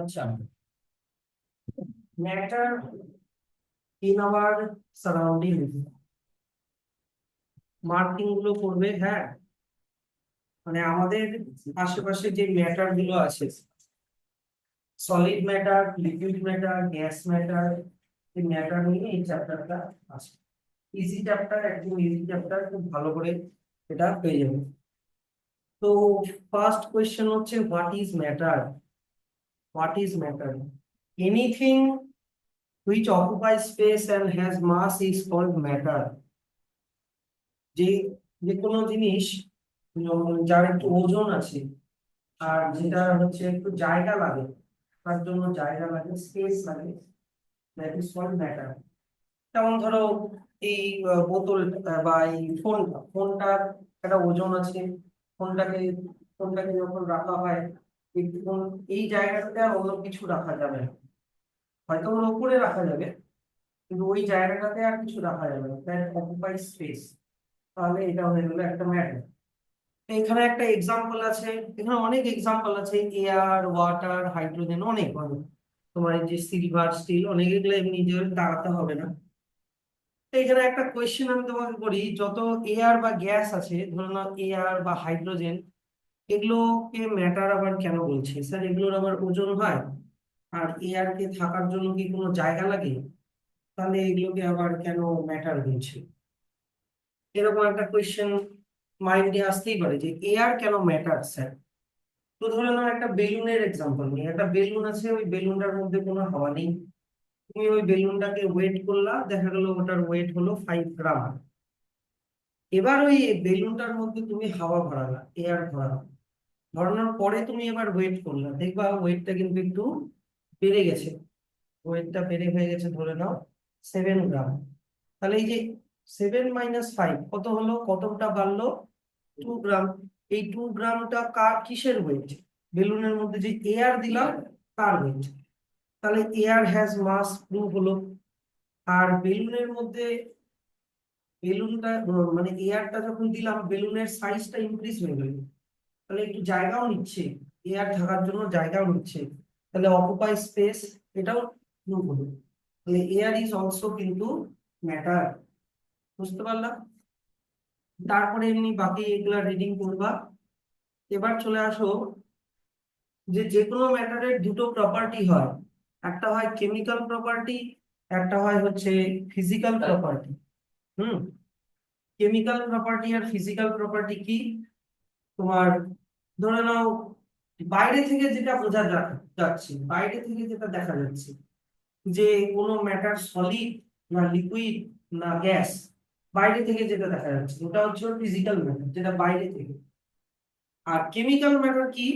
আচ্ছা, matter in our surrounding, marking গুলো করবে। হ্যাঁ, মানে আমাদের আশেপাশে যে ম্যাটার গুলো আছে, solid matter, liquid matter, gas matter, এই ম্যাটার নিয়ে এই চ্যাপ্টারটা আছে। ইজি চ্যাপ্টার, একদম ইজি চ্যাপ্টার, খুব ভালো করে এটা পেয়ে যাবে। তো ফার্স্ট কোয়েশ্চেন হচ্ছে, what is matter? What is matter? Anything which occupies space and has mass is called matter. যে যে কোনো জিনিস যার একটু ওজন আছে আর যেটা হচ্ছে একটু জায়গা লাগে, তার জন্য জায়গা লাগে, স্পেস লাগে, দ্যাট ইজ কল্ড ম্যাটার। যেমন ধরো এই বোতল বা এই ফোনটার একটা ওজন আছে। ফোনটাকে ফোনটাকে যখন রাখা হয়, এই এই জায়গাটাতে আর অন্য কিছু রাখা যাবে না। হয়তো ওর উপরে রাখা যাবে, কিন্তু ওই জায়গাটাতে আর কিছু রাখা যাবে না, দ্যাট অকুপাই স্পেস। তাহলে এটা হয়ে গেল একটা ম্যাটার। এখানে একটা এক্সাম্পল আছে, এখানে অনেক এক্সাম্পল আছে, এয়ার, ওয়াটার, হাইড্রোজেন, অনেক অনেক। তোমার এই যে সিলভার, স্টিল, অনেক, এগুলো এমনি নিজের দাঁড়াতে হবে না। তো এখানে একটা কোয়েশ্চেন আমি তোমাকে করি, যত এয়ার বা গ্যাস আছে, ধরো না এয়ার বা হাইড্রোজেন, এগুলোকে ম্যাটার আবার কেন বলছে স্যার? এগুলোর আবার ওজন হয়, আর এয়ারকে থাকার জন্য কি কোনো জায়গা লাগে? তাহলে এগুলোকে আবার কেন ম্যাটার বলছে? এরকম একটা কোয়েশ্চেন মাইন্ডে আসতেই পারে যে এয়ার কেন ম্যাটার স্যার। তো ধরে নাও একটা বেলুনের এক্সাম্পল নিই। একটা বেলুন আছে, ওই বেলুনটার মধ্যে কোনো হাওয়া নেই। তুমি ওই বেলুনটাকে ওয়েট করলা, দেখা গেল ওটার ওয়েট হলো 5 গ্রাম। এবার ওই বেলুনটার মধ্যে তুমি হাওয়া ভরালা, এয়ার ভরালা, ভরানোর পরে তুমি এবার ওয়েট করলা, দেখবা ওয়েটটা কিন্তু একটু বেড়ে গেছে। ওয়েটটা বেড়ে হয়ে গেছে, ধরে নাও 7 গ্রাম। তাহলে এই যে 7 - 5 কত হলো, কতটা বাড়লো? 2 গ্রাম। এই 2 গ্রামটা কিসের ওয়েট? বেলুনের মধ্যে যে এয়ার দিলাম তার ওয়েট। তাহলে এয়ার হ্যাজ মাস প্রুভ হলো। আর বেলুনের মধ্যে বেলুনটা মানে এয়ারটা যখন দিলাম, বেলুনের সাইজটা ইনক্রিজ হয়ে গেল, তাহলে একটু জায়গাও নিচ্ছে, এয়ার থাকার জন্য জায়গাও নিচ্ছে, তাহলে অকুপাই স্পেস, এটাও প্রুভ হলো। তাহলে এয়ার ইজ অলসো কিন্তু ম্যাটার। বুঝতে পারলাম? তারপরে এমনি বাকি এগুলা রিডিং করবা। এবার চলে আসো যে যে কোনো ম্যাটারের দুটো প্রপার্টি হয়, একটা হয় কেমিক্যাল প্রপার্টি, একটা হয় হচ্ছে ফিজিক্যাল প্রপার্টি। হুম। কেমিক্যাল প্রপার্টি আর ফিজিক্যাল প্রপার্টি কি? তোমার ধরে নাও বাইরে থেকে যেটা যাচ্ছে, বাইরে থেকে যেটা দেখা যাচ্ছে, যে কোনো ম্যাটার সলিড না লিকুইড না গ্যাস, বাইরে থেকে যেটা দেখা যাচ্ছে ওটা হচ্ছে ফিজিক্যাল ম্যাটার, যেটা বাইরে থেকে। আর কেমিক্যাল ম্যাটার কি?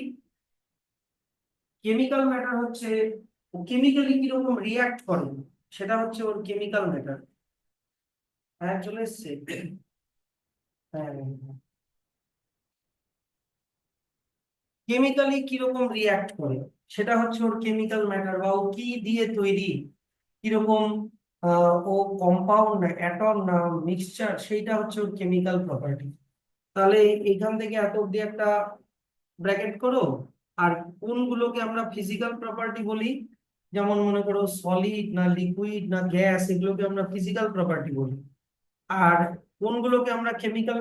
কেমিক্যাল ম্যাটার হচ্ছে ও কেমিক্যালি কিরকম রিয়াক্ট করে, সেটা হচ্ছে ওর কেমিক্যাল ম্যাটার। হ্যাঁ, চলে এসছে। হ্যাঁ, কেমিক্যালি কিরকম রিয়াক্ট করে সেটা হচ্ছে ওর কেমিক্যাল ম্যাটার, বা ও কি দিয়ে তৈরি, কিরকম ও কম্পাউন্ড না অ্যাটম না মিক্সচার, সেইটা হচ্ছে ওর কেমিক্যাল প্রপার্টি। তাহলে এইখান থেকে এত অব্দি একটা ব্র্যাকেট করো। আর কোনগুলোকে আমরা ফিজিক্যাল প্রপার্টি বলি, যেমন মনে করো সলিড না লিকুইড না গ্যাস, এগুলোকে আমরা ফিজিক্যাল প্রপার্টি বলি। আর কোনগুলোকে আমরা কেমিক্যাল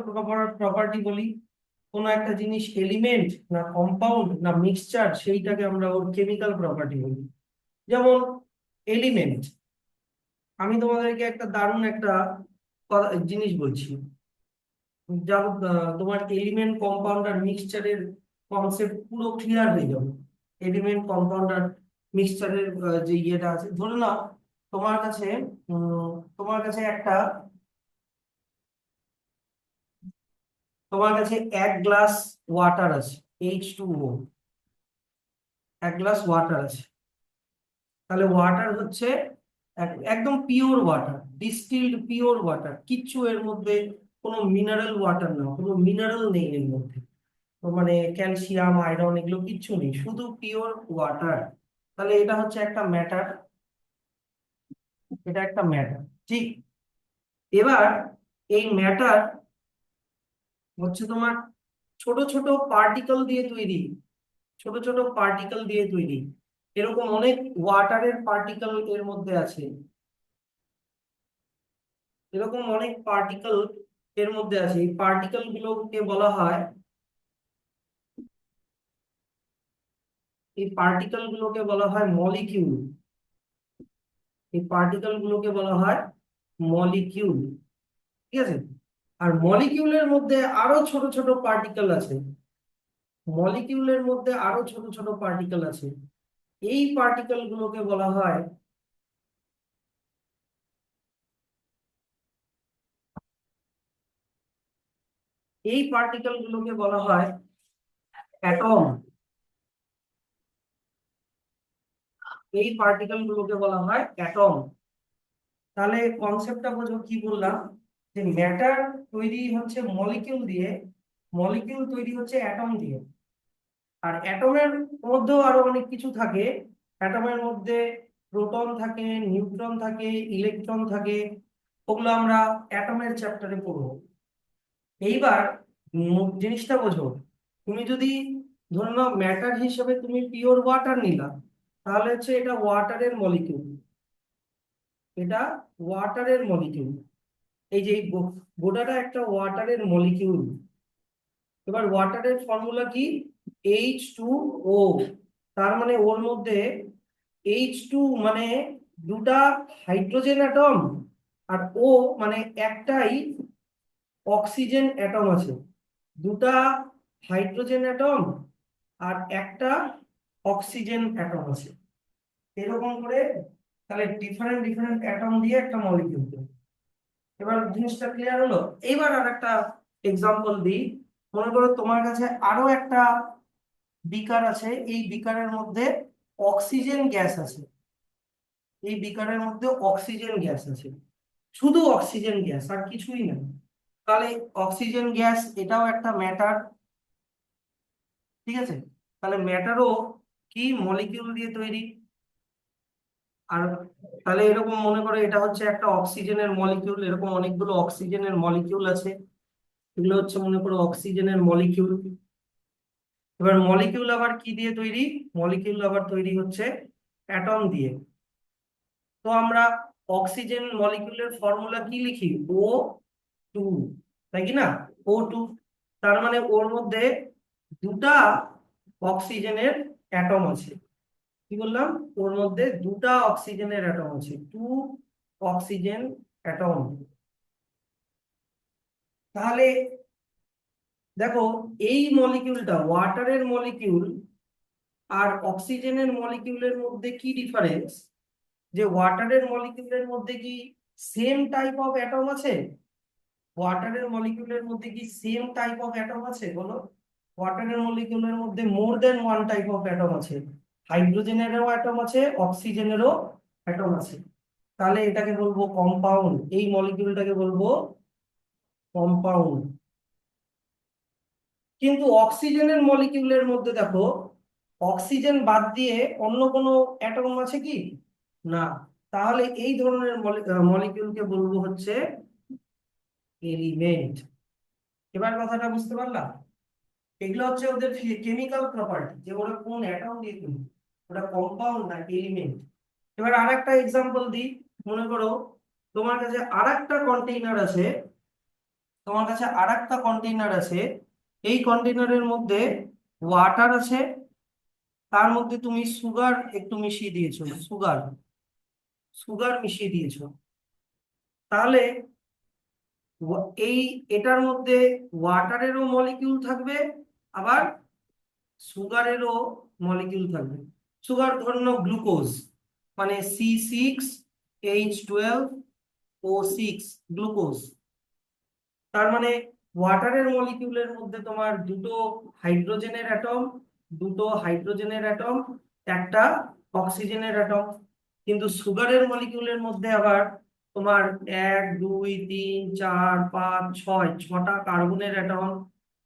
প্রপার্টি বলি, কোনো একটা জিনিস এলিমেন্ট না কম্পাউন্ড না মিক্সচার, সেইটাকে আমরা ওর কেমিক্যাল প্রপার্টি বলি। যেমন এলিমেন্ট, আমি তোমাদেরকে একটা দারুণ একটা জিনিস বলছি, যা তোমার এলিমেন্ট কম্পাউন্ড আর মিক্সচারের কনসেপ্ট পুরো ক্লিয়ার হয়ে যাবে। এলিমেন্ট কম্পাউন্ড আর মিক্সচারের যে ইয়েটা আছে, ধরে নাও তোমার কাছে তোমার কাছে একটা তোমার কাছে 1 গ্লাস ওয়াটার আছে, H2O, 1 গ্লাস ওয়াটার আছে। তাহলে ওয়াটার হচ্ছে একদম pure water, distilled pure water, কিচ্ছু এর মধ্যে কোনো মিনারেল ওয়াটার না, কোনো মিনারেল নেই এর মধ্যে। তো মানে ক্যালসিয়াম, আয়রন, এগুলো কিচ্ছু নেই, শুধু পিওর ওয়াটার। তাহলে এটা হচ্ছে একটা ম্যাটার, এটা একটা ম্যাটার। ঠিক। এবার এই ম্যাটার হচ্ছে তোমার ছোট ছোট পার্টিকেল দিয়ে তৈরি, ছোট ছোট পার্টিকেল দিয়ে তৈরি। এরকম অনেক ওয়াটারের পার্টিকেল এর মধ্যে আছে, এরকম অনেক পার্টিকেল এর মধ্যে আছে। এই পার্টিকেল গুলোকে বলা হয়, এই পার্টিকেল গুলোকে বলা হয় মলিকিউল। এই পার্টিকেল গুলোকে বলা হয় মলিকিউল, ঠিক আছে। আর মলিকিউলের মধ্যে আরো ছোট ছোট পার্টিকেল আছে, মলিকিউলের মধ্যে আরো ছোট ছোট পার্টিকেল আছে। এই পার্টিকেল গুলোকে বলা হয়, এই পার্টিকেল গুলোকে বলা হয় অ্যাটম। এই পার্টিকেল গুলোকে বলা হয় অ্যাটম। তাহলে কনসেপ্টটা বোঝো কি বললাম, যে ম্যাটার তৈরি হচ্ছে মলিকিউল দিয়ে, মলিকিউল তৈরি হচ্ছে অ্যাটম দিয়ে। আর অ্যাটমের মধ্যেও আরো অনেক কিছু থাকে। অ্যাটমের মধ্যে প্রোটন থাকে, নিউট্রন থাকে, ইলেকট্রন থাকে, ওগুলো আমরা অ্যাটমের চ্যাপ্টারে পড়বো। এইবার জিনিসটা বোঝো, তুমি যদি ধরে নাও ম্যাটার হিসেবে তুমি পিওর ওয়াটার নিলা, তাহলে হচ্ছে এটা ওয়াটারের মলিকিউল, এটা ওয়াটারের মলিকিউল। এই যে এই গোটাটা একটা ওয়াটারের মলিকিউল। এবার ওয়াটারের ফর্মুলা কি? H2O। তার মানে ওর মধ্যে H2 মানে দুটা হাইড্রোজেন অ্যাটম, আর O মানে একটাই অক্সিজেন অ্যাটম আছে। দুটা হাইড্রোজেন অ্যাটম আর একটা অক্সিজেন অ্যাটম আছে, এরকম করে। তাহলে ডিফারেন্ট ডিফারেন্ট অ্যাটম দিয়ে একটা মলিকিউল তৈরি। এবার জিনিসটা ক্লিয়ার হলো। এবার আর একটা এক্সাম্পল দিই। মনে করো তোমার কাছে আরো একটা বিকার আছে, এই বিকারের মধ্যে অক্সিজেন গ্যাস আছে, এই বিকারের মধ্যে অক্সিজেন গ্যাস আছে, শুধু অক্সিজেন গ্যাস আর কিছুই না। তাহলে অক্সিজেন গ্যাস এটাও একটা ম্যাটার, ঠিক আছে। তাহলে ম্যাটারও কি মলিকিউল দিয়ে তৈরি। আর তাহলে এরকম মনে করো এটা হচ্ছে একটা অক্সিজেনের মলিকিউল, এরকম অনেকগুলো অক্সিজেনের মলিকিউল আছে, এগুলো হচ্ছে মনে করো অক্সিজেনের মলিকিউল। এবার মলিকিউল আবার কি দিয়ে তৈরি? মলিকিউল আবার তৈরি হচ্ছে অ্যাটম দিয়ে। তো আমরা অক্সিজেন মলিকিউলের ফর্মুলা কি লিখি? O2, তাই কি না? O2। তার মানে ওর মধ্যে দুটা অক্সিজেনের অ্যাটম আছে। কি বললাম? ওর মধ্যে দুটা অক্সিজেনের অ্যাটম আছে, 2 অক্সিজেন অ্যাটম। তাহলে দেখো, এই মলিকিউলটা ওয়াটারের মলিকিউল আর অক্সিজেনের মলিকিউলের মধ্যে কি ডিফারেন্স, যে ওয়াটারের মলিকিউলের মধ্যে কি সেম টাইপ অফ অ্যাটম আছে? ওয়াটারের মলিকিউলের মধ্যে কি সেম টাইপ অফ অ্যাটম আছে বলো? ওয়াটারের মলিকিউলের মধ্যে মোর দেন ওয়ান টাইপ অফ অ্যাটম আছে, হাইড্রোজেনেরও অ্যাটম আছে, অক্সিজেনেরও অ্যাটম আছে। তাহলে এটাকে বলবো কম্পাউন্ড, এই মলিকিউলটাকে বলবো কম্পাউন্ড। কিন্তু অক্সিজেনের মলিকিউলের মধ্যে দেখো, অক্সিজেন বাদ দিয়ে অন্য কোনো অ্যাটম আছে কি? না। তাহলে এই ধরনের মলিকিউলকে বলবো হচ্ছে এলিমেন্ট। এবার কথাটা বুঝতে পারলাম? এগুলো হচ্ছে ওদের কেমিক্যাল প্রপার্টি, যে ওরা কোন অ্যাটম দিয়ে তৈরি, ওটা কম্পাউন্ড না এলিমেন্ট। এবার আর একটা এক্সাম্পল দিই। মনে করো তোমার কাছে আর একটা কন্টেইনার আছে, তোমার কাছে আর একটা কন্টেইনার আছে, এই কন্টেইনারের মধ্যে ওয়াটার আছে, তার মধ্যে তুমি সুগার একটু মিশিয়ে দিয়েছো, সুগার, সুগার মিশিয়ে দিয়েছো। তাহলে এই এটার মধ্যে ওয়াটারেরও মলিকিউল থাকবে, আবার সুগারেরও মলিকিউল থাকবে। সুগার ধরে নাও গ্লুকোজ, মানে C6H12O6, গ্লুকোজ। তার মানে ওয়াটারের মলিকিউলের মধ্যে তোমার দুটো হাইড্রোজেনের অ্যাটম, দুটো হাইড্রোজেনের অ্যাটম, একটা অক্সিজেনের অ্যাটম। কিন্তু সুগারের মলিকিউলের মধ্যে আবার তোমার 1 2 3 4 5 6, 6টা কার্বনের অ্যাটম।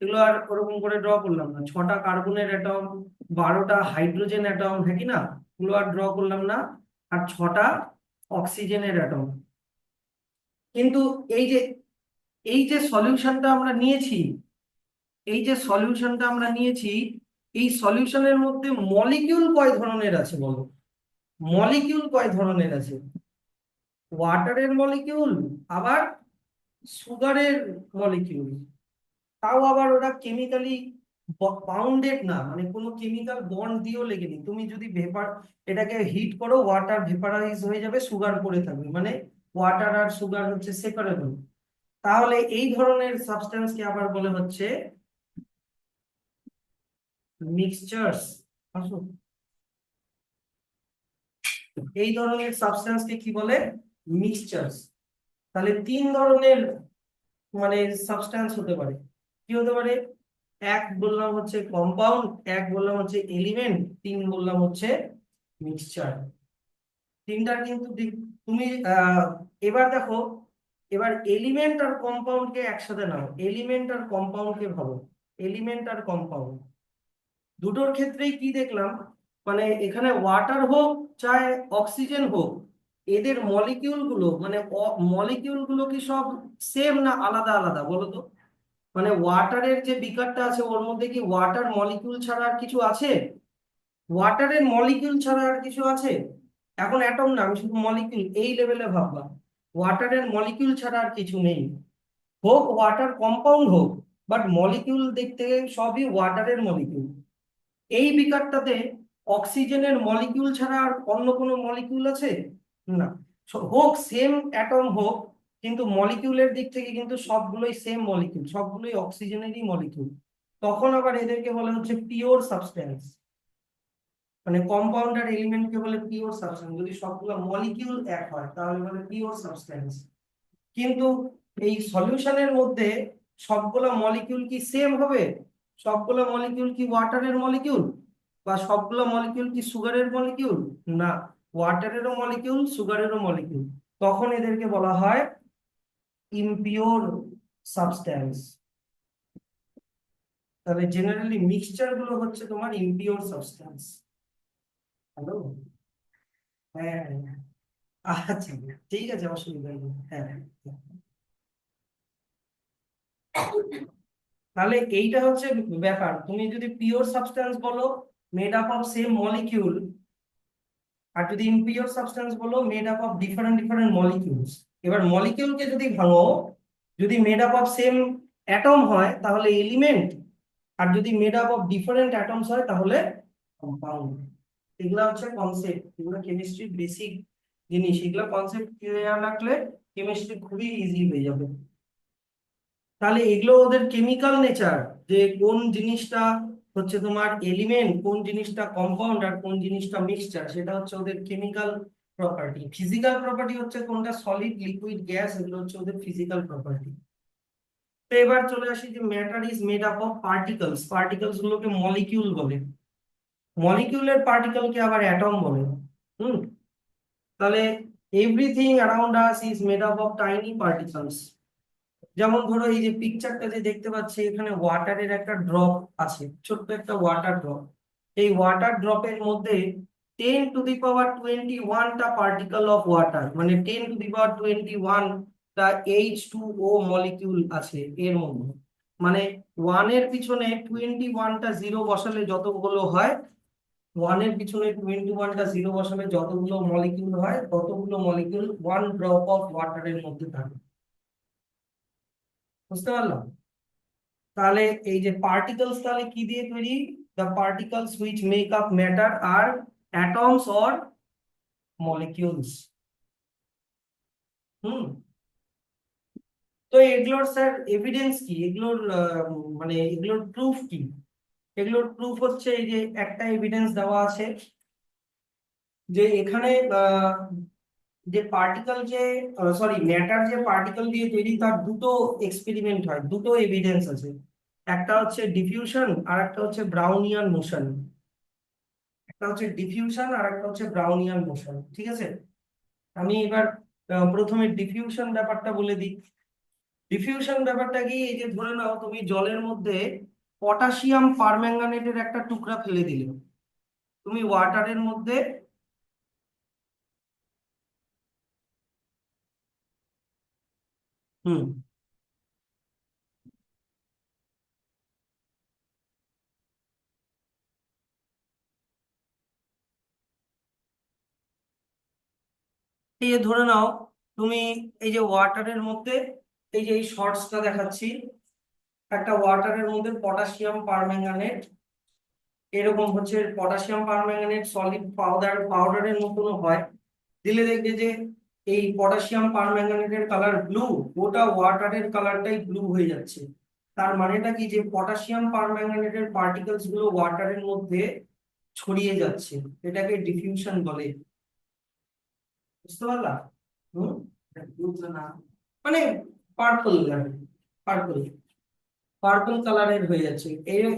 এগুলো আর ওরকম করে ড্র করলাম না, 6টা কার্বনের অ্যাটম, 12টা হাইড্রোজেন অ্যাটম, হ্যাঁ কি না? এগুলো আর ড্র করলাম না। আর 6টা অক্সিজেনের অ্যাটম। কিন্তু এই যে, এই যে সলিউশনটা আমরা নিয়েছি, এই যে সলিউশনটা আমরা নিয়েছি, এই সলিউশনের মধ্যে মলিকিউল কয় ধরনের আছে বলো? মলিকিউল কয় ধরনের আছে? ওয়াটারের মলিকিউল, আবার সুগারের মলিকিউল, তাও আবার ওরা কেমিক্যালি বাউন্ডেড না, মানে কোনো কেমিক্যাল বন্ড দিয়েও লেগেনি। তুমি যদি ভেপার এটাকে হিট করো, ওয়াটার ভেপারাইজ হয়ে যাবে, সুগার পড়ে থাকবে, মানে ওয়াটার আর সুগার হচ্ছে সেপারেবল। তাহলে এই ধরনের সাবস্টেন্সকে আবার বলে হচ্ছে মিক্সচার্স। এই ধরনের সাবস্টেন্সকে কি বলে? মিক্সচার্স। তাহলে তিন ধরনের মানে সাবস্টেন্স হতে পারে। কি হতে পারে? এক বললাম হচ্ছে কম্পাউন্ড, এক বললাম হচ্ছে এলিমেন্ট, তিন বললাম হচ্ছে মিক্সচার। তিনটা কিন্তু তুমি এবার দেখো, এবার এলিমেন্ট আর কম্পাউন্ডকে একসাথে নাও, এলিমেন্ট আর কম্পাউন্ডকে ভাবো। এলিমেন্ট আর কম্পাউন্ড দুটোর ক্ষেত্রেই কি দেখলাম, মানে এখানে ওয়াটার হোক চাই অক্সিজেন হোক, এদের মলিকিউল গুলো মানে মলিকিউল গুলো কি সব সেম না আলাদা আলাদা বলো তো? মানে ওয়াটারের যে বিকারটা আছে ওর মধ্যে কি ওয়াটার মলিকিউল ছাড়া আর কিছু আছে? ওয়াটারের মলিকিউল ছাড়া আর কিছু আছে? এখন অ্যাটম না, আমি শুধু মলিকিউল এই লেভেলে ভাবলাম। ওয়াটারের মলিকিউল ছাড়া আর কিছু নেই। হোক ওয়াটার কম্পাউন্ড হোক, বাট মলিকিউল দেখতে সবই ওয়াটারের মলিকিউল। এই বিকারটাতে অক্সিজেনের মলিকিউল ছাড়া আর অন্য কোনো মলিকিউল আছে? না। হোক সেম অ্যাটম হোক, কিন্তু মলিকিউলের দিক থেকে কিন্তু সবগুলোই সেম মলিকিউল, সবগুলোই অক্সিজেনেরই মলিকিউল। তখন আবার এদেরকে বলে হচ্ছে পিওর সাবস্টেন্স। মানে কম্পাউন্ড আর এলিমেন্টকে বলে পিওর সাবস্টেন্স, যদি সবগুলো মলিকিউল এক হয় তাহলে বলে পিওর সাবস্টেন্স। কিন্তু এই সলিউশনের মধ্যে সবগুলো মলিকিউল কি সেম হবে? সবগুলো মলিকিউল কি ওয়াটারের মলিকিউল? বা সবগুলো মলিকিউল কি সুগারের মলিকিউল? না, ওয়াটারেরও মলিকিউল, সুগারেরও মলিকিউল। তখন এদেরকে বলা হয় ইমপিওর সাবস্টেন্স। তাহলে জেনারেলি মিক্সচার গুলো হচ্ছে তোমার ইমপিওর সাবস্টেন্স। হ্যালো? হ্যাঁ, আচ্ছা, ঠিক আছে, অসুবিধা নেই। হ্যাঁ, তাহলে এইটা হচ্ছে ব্যাপার। তুমি যদি পিওর সাবস্টেন্স বলো made up of same molecule, আর যদি ইমপিওর সাবস্টেন্স বলো made up of different different molecules. এবার মলিকিউলকে যদি ভাঙো, যদি made up of same atom হয় তাহলে এলিমেন্ট, আর যদি made up of different atoms হয় তাহলে কম্পাউন্ড। এগুলা হচ্ছে কনসেপ্ট, এগুলো কেমিস্ট্রির বেসিক জিনিস। এগুলো কনসেপ্ট ক্লিয়ার রাখলে কেমিস্ট্রি খুবই ইজি হয়ে যাবে। তাহলে এগুলো ওদের কেমিক্যাল নেচার, যে কোন জিনিসটা হচ্ছে তোমার এলিমেন্ট, কোন জিনিসটা কম্পাউন্ড, আর কোন জিনিসটা মিক্সচার, সেটা হচ্ছে ওদের কেমিক্যাল প্রপার্টি। ফিজিক্যাল প্রপার্টি হচ্ছে কোনটা সলিড, লিকুইড, গ্যাস, এগুলো হচ্ছে ওদের ফিজিক্যাল প্রপার্টি। তো এবার চলে আসি যে matter is made up of particles. Particles গুলোকে মলিকিউল বলে, মলিকিউলের পার্টিকেলকে আবার অ্যাটম বলে। হুম। তাহলে everything around us is made up of tiny particles. যেমন ধরো এই যে পিকচারটা যে দেখতে পাচ্ছি, এখানে ওয়াটারের একটা ড্রপ আছে, ছোট্ট একটা ওয়াটার ড্রপ। এই ওয়াটার ড্রপের মধ্যে 10^21টা পার্টিকেল অফ ওয়াটার, মানে 10^21টা H2O মলিকিউল আছে এর মধ্যে। মানে ওয়ানের পিছনে 21টা জিরো বসালে যতগুলো হয়, ওয়ানের পিছনে 21টা জিরো বসালে যতগুলো মলিকিউল হয়, ততগুলো মলিকিউল ওয়ান ড্রপ অফ ওয়াটারের মধ্যে থাকে। বুঝতে পারলাম? তাহলে এই যে পার্টিকলস তাহলে কি দিয়ে তৈরি? The particles which make up matter আর অ্যাটমস অর মলিকিউলস। হুম। তো এগুলোর স্যার এভিডেন্স কি? এগুলোর মানে এগুলোর প্রুফ কি? এগুলোর প্রুফ হচ্ছে এই যে একটা এভিডেন্স দেওয়া আছে, যে এখানে যে পার্টিকেল যে সরি ম্যাটার যে পার্টিকেল দিয়ে তৈরি, তার দুটো এক্সপেরিমেন্ট হয়, দুটো এভিডেন্স আছে। একটা হচ্ছে ডিফিউশন আর একটা হচ্ছে ব্রাউনিয়ান মোশন। একটা হচ্ছে ডিফিউশন আর একটা হচ্ছে ব্রাউনিয়ান মোশন, ঠিক আছে? আমি এবার প্রথমে ডিফিউশন ব্যাপারটা বলে দিই। ডিফিউশন ব্যাপারটা কি, এই যে ধরে নাও তুমি জলের মধ্যে পটাশিয়াম পারম্যাঙ্গানেটের একটা টুকরা ফেলে দিলে, তুমি ওয়াটারের মধ্যে। হুম। এই যে ধরে নাও তুমি এই যে ওয়াটারের মধ্যে এই যে এই শর্টসটা দেখাচ্ছি, একটা ওয়াটারের মধ্যে পটাশিয়াম পারম্যাঙ্গানেট, এরকম হচ্ছে পটাশিয়াম পারম্যাঙ্গানেট সলিড পাউডারের মতনও হয়, দিলে দেখবে যে এই পটাশিয়াম পারম্যাঙ্গানেটের কালার ব্লু, গোটা ওয়াটারের কালারটাই ব্লু হয়ে যাচ্ছে। তার মানেটা কি, যে পটাশিয়াম পারম্যাঙ্গানেটের পার্টিকেলস গুলো ওয়াটারের মধ্যে ছড়িয়ে যাচ্ছে, এটাকে ডিফিউশন বলে। বুঝতে পারলা? হুম। না, মানে পার্পল, পার্পল পার্পল কালারের হয়ে যাচ্ছে।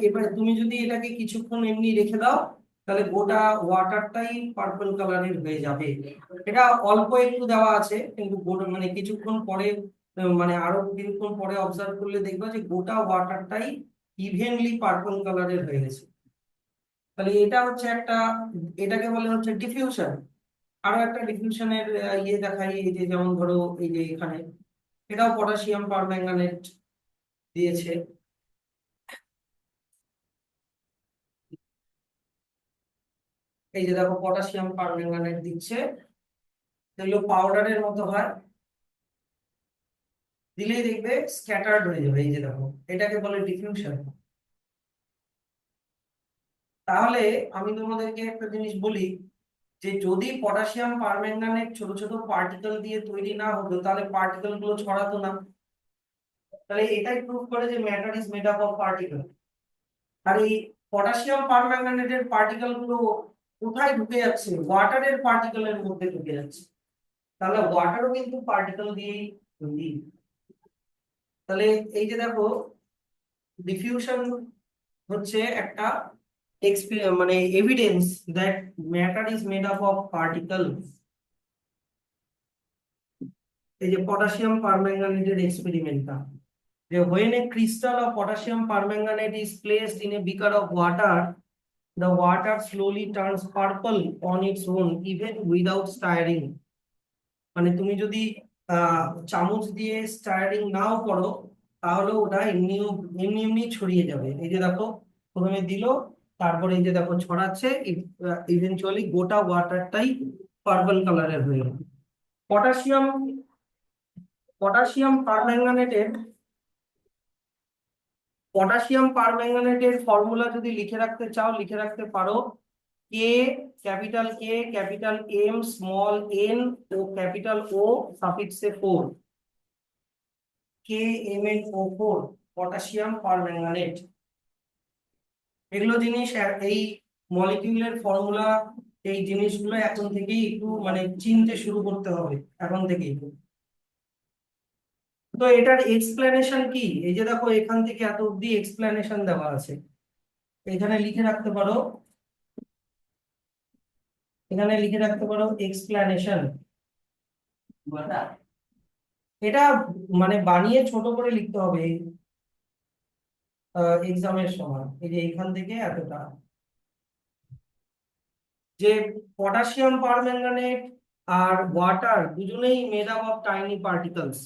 এবার তুমি যদি এটাকে কিছুক্ষণ এমনি রেখে দাও, তাহলে গোটা ওয়াটারটাই পার্পল কালারের হয়ে যাবে। এটা অল্প একটু দেওয়া আছে, কিন্তু মানে কিছুক্ষণ পরে, মানে আরো কিছুক্ষণ পরে অবজার্ভ করলে দেখবা যে গোটা ওয়াটারটাই ইভেনলি পার্পল কালারের হয়ে গেছে। তাহলে এটা হচ্ছে একটা, এটাকে বলে হচ্ছে ডিফিউশন। আরো একটা ডিফিউশনের ইয়ে দেখাই, এই যে যেমন ধরো এই যে এখানে এটাও পটাশিয়াম পারম্যাঙ্গানেট দিয়েছে। এই যে দেখো পটাশিয়াম পারম্যাঙ্গানেট দিচ্ছে, এগুলো পাউডারের মতো হয়, দিলেই দেখবে স্ক্যাটার্ড হয়ে যাবে। এই যে দেখো, এটাকে বলে ডিফিউশন। তাহলে আমি তোমাদেরকে একটা জিনিস বলি, যে যদি পটাশিয়াম পারম্যাঙ্গানেট ছোট ছোট পার্টিকেল দিয়ে তৈরি না হতো, তাহলে পার্টিকেল গুলো ছড়াতো না। তাহলে এটাই প্রুভ করে যে matter is made up of particle. আর এই পটাশিয়াম পারম্যাঙ্গানেটের পার্টিকেল গুলো কোথায় ঢুকে যাচ্ছে? ওয়াটারের পার্টিকেলের মধ্যে ঢুকে যাচ্ছে। তাহলে ওয়াটারও কিন্তু পার্টিকেল দিয়েই তৈরি। তাহলে এই যে দেখো, ডিফিউশন হচ্ছে একটা মানে evidence that matter is made up of particles. এই যে পটাশিয়াম পারম্যাঙ্গানেটের এক্সপেরিমেন্টটা, যে when a crystal of potassium permanganate is placed in a beaker of water, the water slowly turns purple on its own even without stirring। মানে তুমি যদি আহ চামচ দিয়ে স্টায়ারিং নাও করো, তাহলে ওটা এমনি এমনি এমনি ছড়িয়ে যাবে। এই যে দেখো, প্রথমে দিল, তারপরে এই যে দেখো ছড়াচ্ছে, ইভেনচুয়ালি গোটা ওয়াটারটাই পার্পল কালারের হয়ে গেল। পটাশিয়াম পটাশিয়াম পারম্যাঙ্গানেটের পটাশিয়াম পারম্যাঙ্গানেটের ফর্মুলা যদি লিখে রাখতে চাও, লিখে রাখতে পারো K, capital K, capital M, small N ও ক্যাপিটাল ও সাফিক্সে 4, KMnO4, পটাশিয়াম পারম্যাঙ্গানেট। এগুলো জিনিস এই মলিকিউলের ফর্মুলা, এই জিনিসগুলো এখন থেকেই একটু মানে চিনতে শুরু করতে হবে, এখন থেকেই। তো এটার এক্সপ্লেনেশন কি? এই যে দেখো, এখান থেকে এত অব্দি এক্সপ্লেনেশন দেওয়া আছে, এখানে লিখে রাখতে পারো, এখানে লিখে রাখতে পারো এক্সপ্লেনেশন। এটা মানে বানিয়ে ছোট করে লিখতে হবে এক্সামের সময়। এই যে এখান থেকে এতটা, যে পটাশিয়াম পারম্যাঙ্গানেট আর ওয়াটার দুজনেই made up of tiny particles.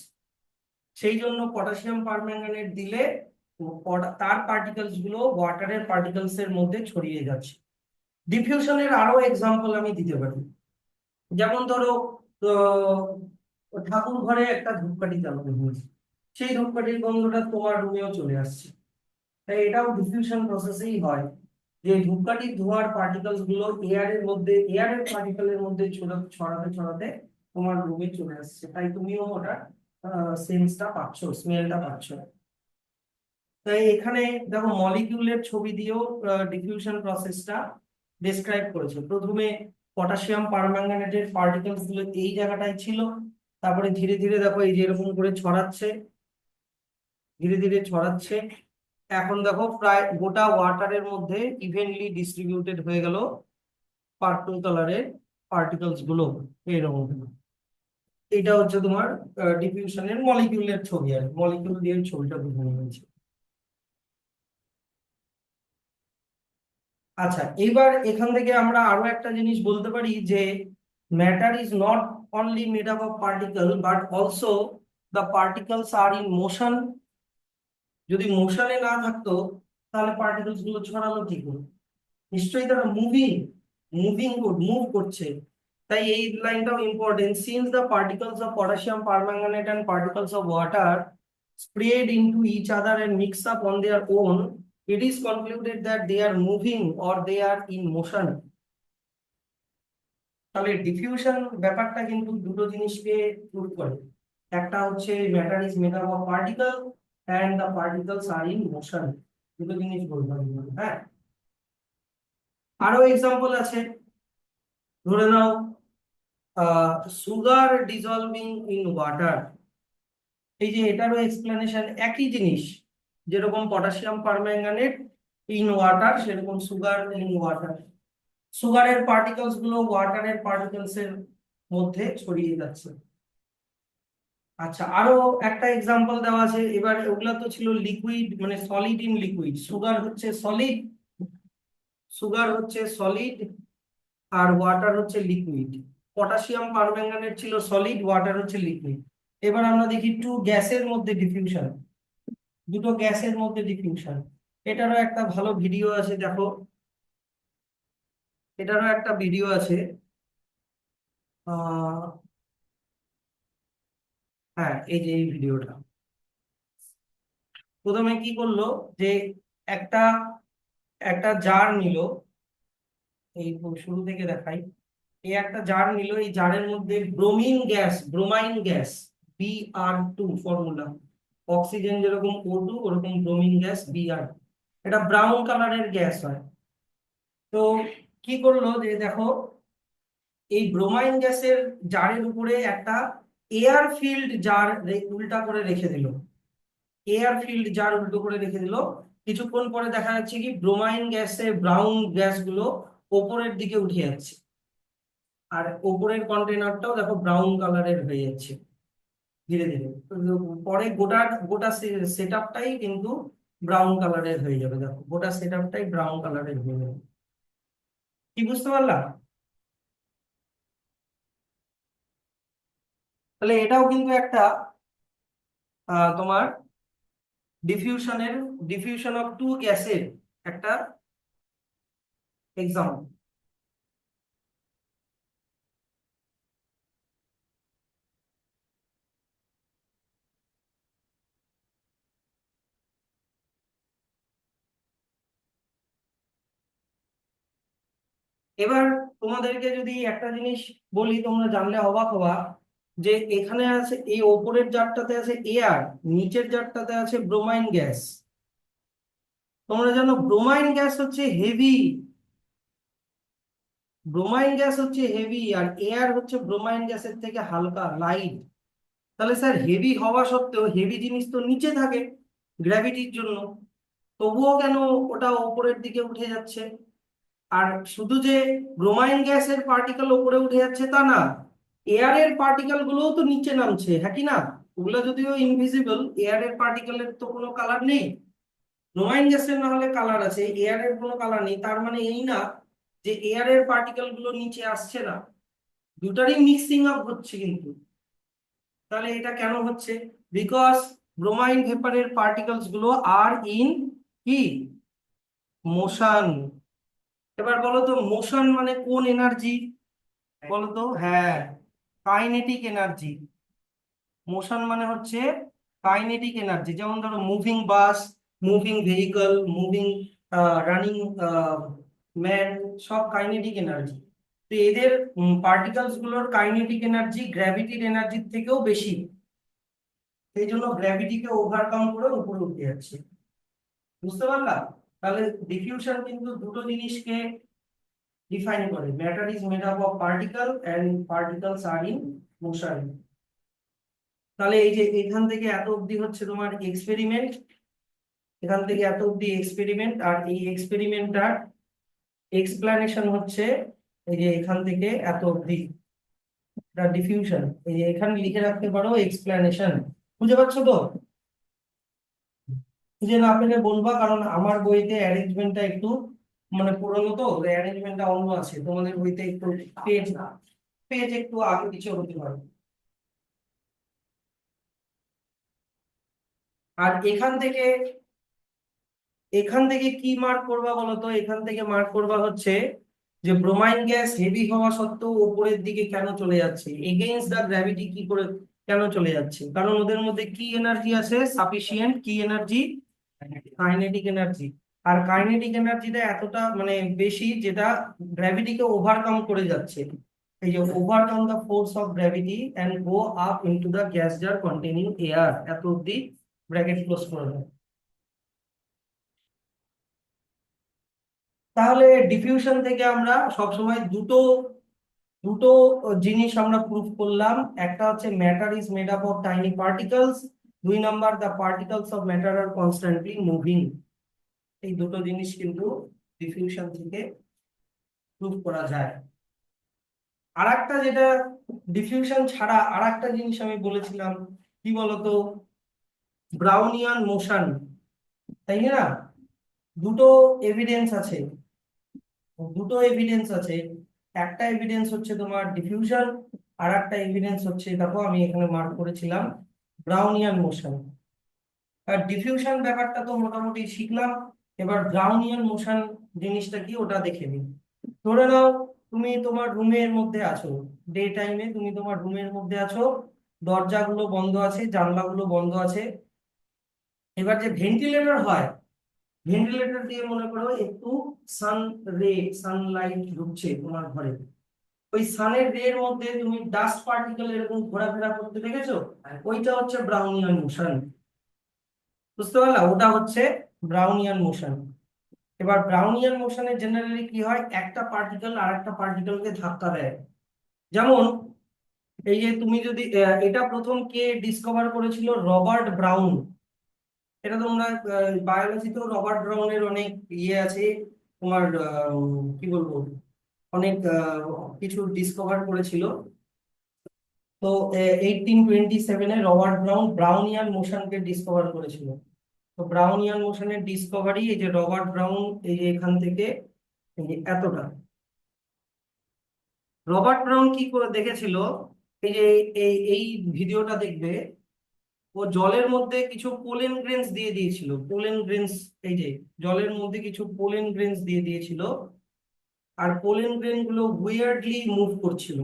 সেই জন্য পটাশিয়াম পারম্যাঙ্গানেট দিলে তার পার্টিকলস গুলো ওয়াটারের পার্টিকলস এর মধ্যে ছড়িয়ে যাচ্ছে। ডিফিউশনের আরো এক্সাম্পল আমি দিতে পারি। যেমন ধরো, ঠাকুর ঘরে একটা ধূপকাঠি জ্বালানো হয়েছে, সেই ধূপকাঠির গন্ধটা তোমার রুমেও চলে আসছে। তাই এটাও ডিফিউশন প্রসেসেই হয়, যে ধূপকাঠির ধোঁয়ার পার্টিকেলস গুলো এয়ারের পার্টিকেলের মধ্যে ছড়াতে ছড়াতে তোমার রুমে চলে আসছে, তাই তুমিও ওটা সেন্সটা পাচ্ছ, স্মেলটা পাচ্ছ। তাই এখানে দেখো, মলিকিউলের ছবি দিয়েও ডিফিউশন প্রসেসটা ডেসক্রাইব করেছে। প্রথমে পটাশিয়াম পারম্যাঙ্গানেটের পার্টিকেলস গুলো এই জায়গাটায় ছিল, তারপরে ধীরে ধীরে দেখো এই যে এরকম করে ছড়াচ্ছে, ধীরে ধীরে ছড়াচ্ছে। এখন দেখো প্রায় গোটা ওয়াটারের মধ্যে ইভেনলি ডিস্ট্রিবিউটেড হয়ে গেল পার্পল কালারের পার্টিকলস গুলো, এরকম। এটা হচ্ছে তোমার ডিফিউশনের মলিকিউলের ছবি, আর মলিকিউল দিয়ে ছবিটা বোঝানো হয়েছে। আচ্ছা, এইবার এখান থেকে আমরা আরো একটা জিনিস বলতে পারি, যে matter is not only made up of particle but also the particles are in motion. যদি মোশনে না থাকতো, তাহলে পার্টিকলস গুলো ছড়ানো কি করে? নিশ্চয়ই তারা মুভ করছে। তাই এই লাইনটাও important. Since the particles of potassium permanganate and particles of water sprayed into each other and mix up on their own, it is concluded that they are moving or they are in motion. তাহলে diffusion ব্যাপারটা কিন্তু দুটো জিনিসকে prove করে। একটা হচ্ছে matter is made up of particle and the particles are in motion, দুটো জিনিস বলতে হবে। হ্যাঁ, আরো এক্সাম্পল আছে। ধরে নাও সুগার ডিজলভিং ইন ওয়াটার, এই যে এটারও এক্সপ্লেনেশন একই জিনিস। যেরকম পটাশিয়াম পারম্যাঙ্গানেট ইন ওয়াটার, সেরকম সুগার ইন ওয়াটার। সুগারের পার্টিকলস গুলো ওয়াটারের পার্টিকলস এর মধ্যে ছড়িয়ে যাচ্ছে। আচ্ছা, আরো একটা এক্সাম্পল দেওয়া আছে। এবার ওগুলা তো ছিল লিকুইড, মানে সলিড ইন লিকুইড। সুগার হচ্ছে সলিড আর ওয়াটার হচ্ছে লিকুইড। পটাশিয়াম পারম্যাঙ্গানেট ছিল সলিড, ওয়াটার হচ্ছে লিকুইড। এবার আমরা দেখি দুটো গ্যাসের মধ্যে ডিফিউশন। এটারও একটা ভালো ভিডিও আছে, দেখো। এটারও একটা ভিডিও আছে। আহ হ্যাঁ, এই যে এই ভিডিওটা। প্রথমে কি করলো, যে একটা একটা জার নিল। এই শুরু থেকে দেখাই। এই একটা জার নিল, এই জারের মধ্যে ব্রোমাইন গ্যাস Br2 ফর্মুলা। অক্সিজেন যেরকম O2, ওরকম ব্রোমিন গ্যাস Br। এটা ব্রাউন কালারের গ্যাস হয়। তো কি করলো, যে দেখো, এই ব্রোমাইন গ্যাসের জারের উপরে একটা এয়ার ফিল্ড জার উল্টা করে রেখে দিল। কিছুক্ষণ পরে দেখা যাচ্ছে কি, ব্রোমাইন গ্যাসের ব্রাউন গ্যাস গুলো ওপরের দিকে উঠে যাচ্ছে। আর ওপরের কন্টেনারটাও দেখো ব্রাউন কালারের হয়ে যাচ্ছে ধীরে ধীরে। পরে গোটা গোটা সেট আপটাই কিন্তু ব্রাউন কালারের হয়ে যাবে। দেখো, গোটা সেট আপটাই ব্রাউন কালারের হয়ে যাবে। কি বুঝতে পারলাম? তাহলে এটাও কিন্তু একটা তোমার ডিফিউশন অফ টু গ্যাসের একটা এক্সাম্পল। এবার তোমাদেরকে যদি একটা জিনিস বলি, তোমরা জানলে অবাক হবা, যে এখানে আছে, এই ওপরের জারটাতে আছে এয়ার, নিচের জারটাতে আছে ব্রোমাইন গ্যাস। তোমরা জানো ব্রোমাইন গ্যাস হচ্ছে হেভি আর এয়ার হচ্ছে ব্রোমাইন গ্যাসের থেকে হালকা লাইট। তাহলে স্যার, হেভি হওয়া সত্ত্বেও, হেভি জিনিস তো নিচে থাকে গ্র্যাভিটির জন্য, তবুও কেন ওটা ওপরের দিকে উঠে যাচ্ছে? আর শুধু যে ব্রোমাইন গ্যাসের পার্টিকেল উপরে উঠে যাচ্ছে তা না, এয়ারের পার্টিকেল গুলোও তো নিচে নামছে, হ্যাঁ কি না? ওগুলো যদিও ইনভিজিবল, এয়ারের পার্টিকেলের তো কোনো কালার নেই। ব্রোমাইন গ্যাসের না হলে কালার আছে, এয়ারের কোনো কালার নেই। তার মানে এই না যে এয়ারের পার্টিকেল গুলো নিচে আসছে না, দুটারই মিক্সিং আপ হচ্ছে কিন্তু। তাহলে এটা কেন হচ্ছে? বিকজ ব্রোমাইন ভেপারের পার্টিকেলস গুলো আর ইন কি মোশন। এবার বলো তো, মোশন মানে কোন এনার্জি? বলো তো। হ্যাঁ, কাইনেটিক এনার্জি। মোশন মানে হচ্ছে কাইনেটিক এনার্জি। যেমন ধরো, moving bus, moving vehicle, moving running man, সব কাইনেটিক এনার্জি। তো এদের পার্টিকলস গুলোর কাইনেটিক এনার্জি গ্র্যাভিটির এনার্জির থেকেও বেশি। সেই জন্য গ্র্যাভিটিকে ওভারকাম করে উপরে উঠে যাচ্ছে। বুঝতে পারলাম? তাহলে ডিফিউশন কিন্তু দুটো জিনিসকে ডিফাইন করে। Matter is made up of particle and particles are in motion. তাহলে এই যে এখান থেকে এত অবধি হচ্ছে তোমার এক্সপেরিমেন্ট, আর এই এক্সপেরিমেন্টটার এক্সপ্লানেশন হচ্ছে এই যে এখান থেকে এত অবধি ডিফিউশন। এই যে এখানে লিখে রাখতে পারো এক্সপ্লানেশন। বুঝে পাচ্ছ তো? খুঁজে না পেলে বলবা, কারণ আমার বইতে অ্যারেঞ্জমেন্টটা একটু মানে পুরনো, তো অ্যারেঞ্জমেন্টটা অন্য আছে। তোমাদের বইতে একটু পেজ একটু আগে পিছিয়ে হতে পারে। আর এখান থেকে কি মার্ক করবা বলো তো? এখান থেকে মার্ক করবা হচ্ছে যে ব্রোমাইন গ্যাস হেভি হওয়া সত্ত্বেও উপরের দিকে কেন চলে যাচ্ছে, এগেইনস্ট দ্য গ্র্যাভিটি কি করে কেন চলে যাচ্ছে? কারণ ওদের মধ্যে কি এনার্জি আছে, সাফিসিয়েন্ট কি এনার্জি, কাইনেটিক এনার্জি। আর কাইনেটিক এনার্জিটা এতটা মানে বেশি, যেটা গ্র্যাভিটিকে ওভারকাম করে যাচ্ছে। এই যে overcome the force of gravity and go up into the gas jar containing air, এত অব্দি ব্র্যাকেট ক্লোজ করে দেয়। তাহলে ডিফিউশন থেকে আমরা সবসময় দুটো দুটো জিনিস আমরা প্রুফ করলাম। একটা হচ্ছে matter is made up of tiny particles, 2 number the particles of matter are constantly moving. এই দুটো জিনিস কিন্তু ডিফিউশন থেকে প্রুফ করা যায়। আরেকটা যেটা ডিফিউশন ছাড়া আরেকটা জিনিস আমি বলেছিলাম, কি বলতো, ব্রাউনিয়ান মোশন, তাই না? দুটো এভিডেন্স আছে, একটা এভিডেন্স হচ্ছে তোমার ডিফিউশন, আর একটা এভিডেন্স হচ্ছে, দেখো আমি এখানে মার্ক করেছিলাম, ব্রাউনিয়ান মোশন। আর ডিফিউশন ব্যাপারটা তো মোটামুটি শিখলাম, এবার ব্রাউনিয়ান মোশন জিনিসটা কি ওটা দেখে নিই। ধরে নাও তুমি তোমার রুমের মধ্যে আছো, ডে টাইমে তুমি তোমার রুমের মধ্যে আছো, দরজাগুলো বন্ধ আছে, জানলাগুলো বন্ধ আছে। এবার যে ভেন্টিলেটর হয়, ভেন্টিলেটর দিয়ে মনে করো একটু সান রে, সানলাইট ঢুকছে তোমার ঘরে, ওই সানের রে এর মধ্যে তুমি ডাস্ট পার্টিকেল এরকম ঘোরাফেরা করতে দেখেছো, ওইটা হচ্ছে ব্রাউনিয়ান মোশন। বুঝতে পারলা, ওটা হচ্ছে ব্রাউনিয়ান মোশন। এবার ব্রাউনিয়ান মোশনে জেনারেলি কি হয়, একটা পার্টিকেল আর একটা পার্টিকেলকে ধাক্কা দেয়। যেমন এই যে তুমি যদি এটা প্রথম কে ডিসকভার করেছিল, রবার্ট ব্রাউন। এটা তোমরা বায়োলজিতেও রবার্ট ব্রাউনের অনেক ইয়ে আছে, তোমার কি বলবো, অনেক কিছু ডিসকভার করেছিল। তো 1827-এ রবার্ট ব্রাউন ব্রাউনিয়ান মোশনকে ডিসকভার করেছিল। তো ব্রাউনিয়ান মোশনের ডিসকভারি, এই যে রবার্ট ব্রাউন, এই যে এখান থেকে এই যে এতটা, রবার্ট ব্রাউন কি করে দেখেছিল, এই যে এই এই ভিডিওটা দেখবে, ও জলের মধ্যে কিছু পোলেন গ্রেনস দিয়ে দিয়েছিল, পোলেন গ্রেনস, এই যে জলের মধ্যে কিছু পোলেন গ্রেনস দিয়ে দিয়েছিল, আর পোলেন গ্রেন গুলো উইয়ার্ডলি মুভ করছিল।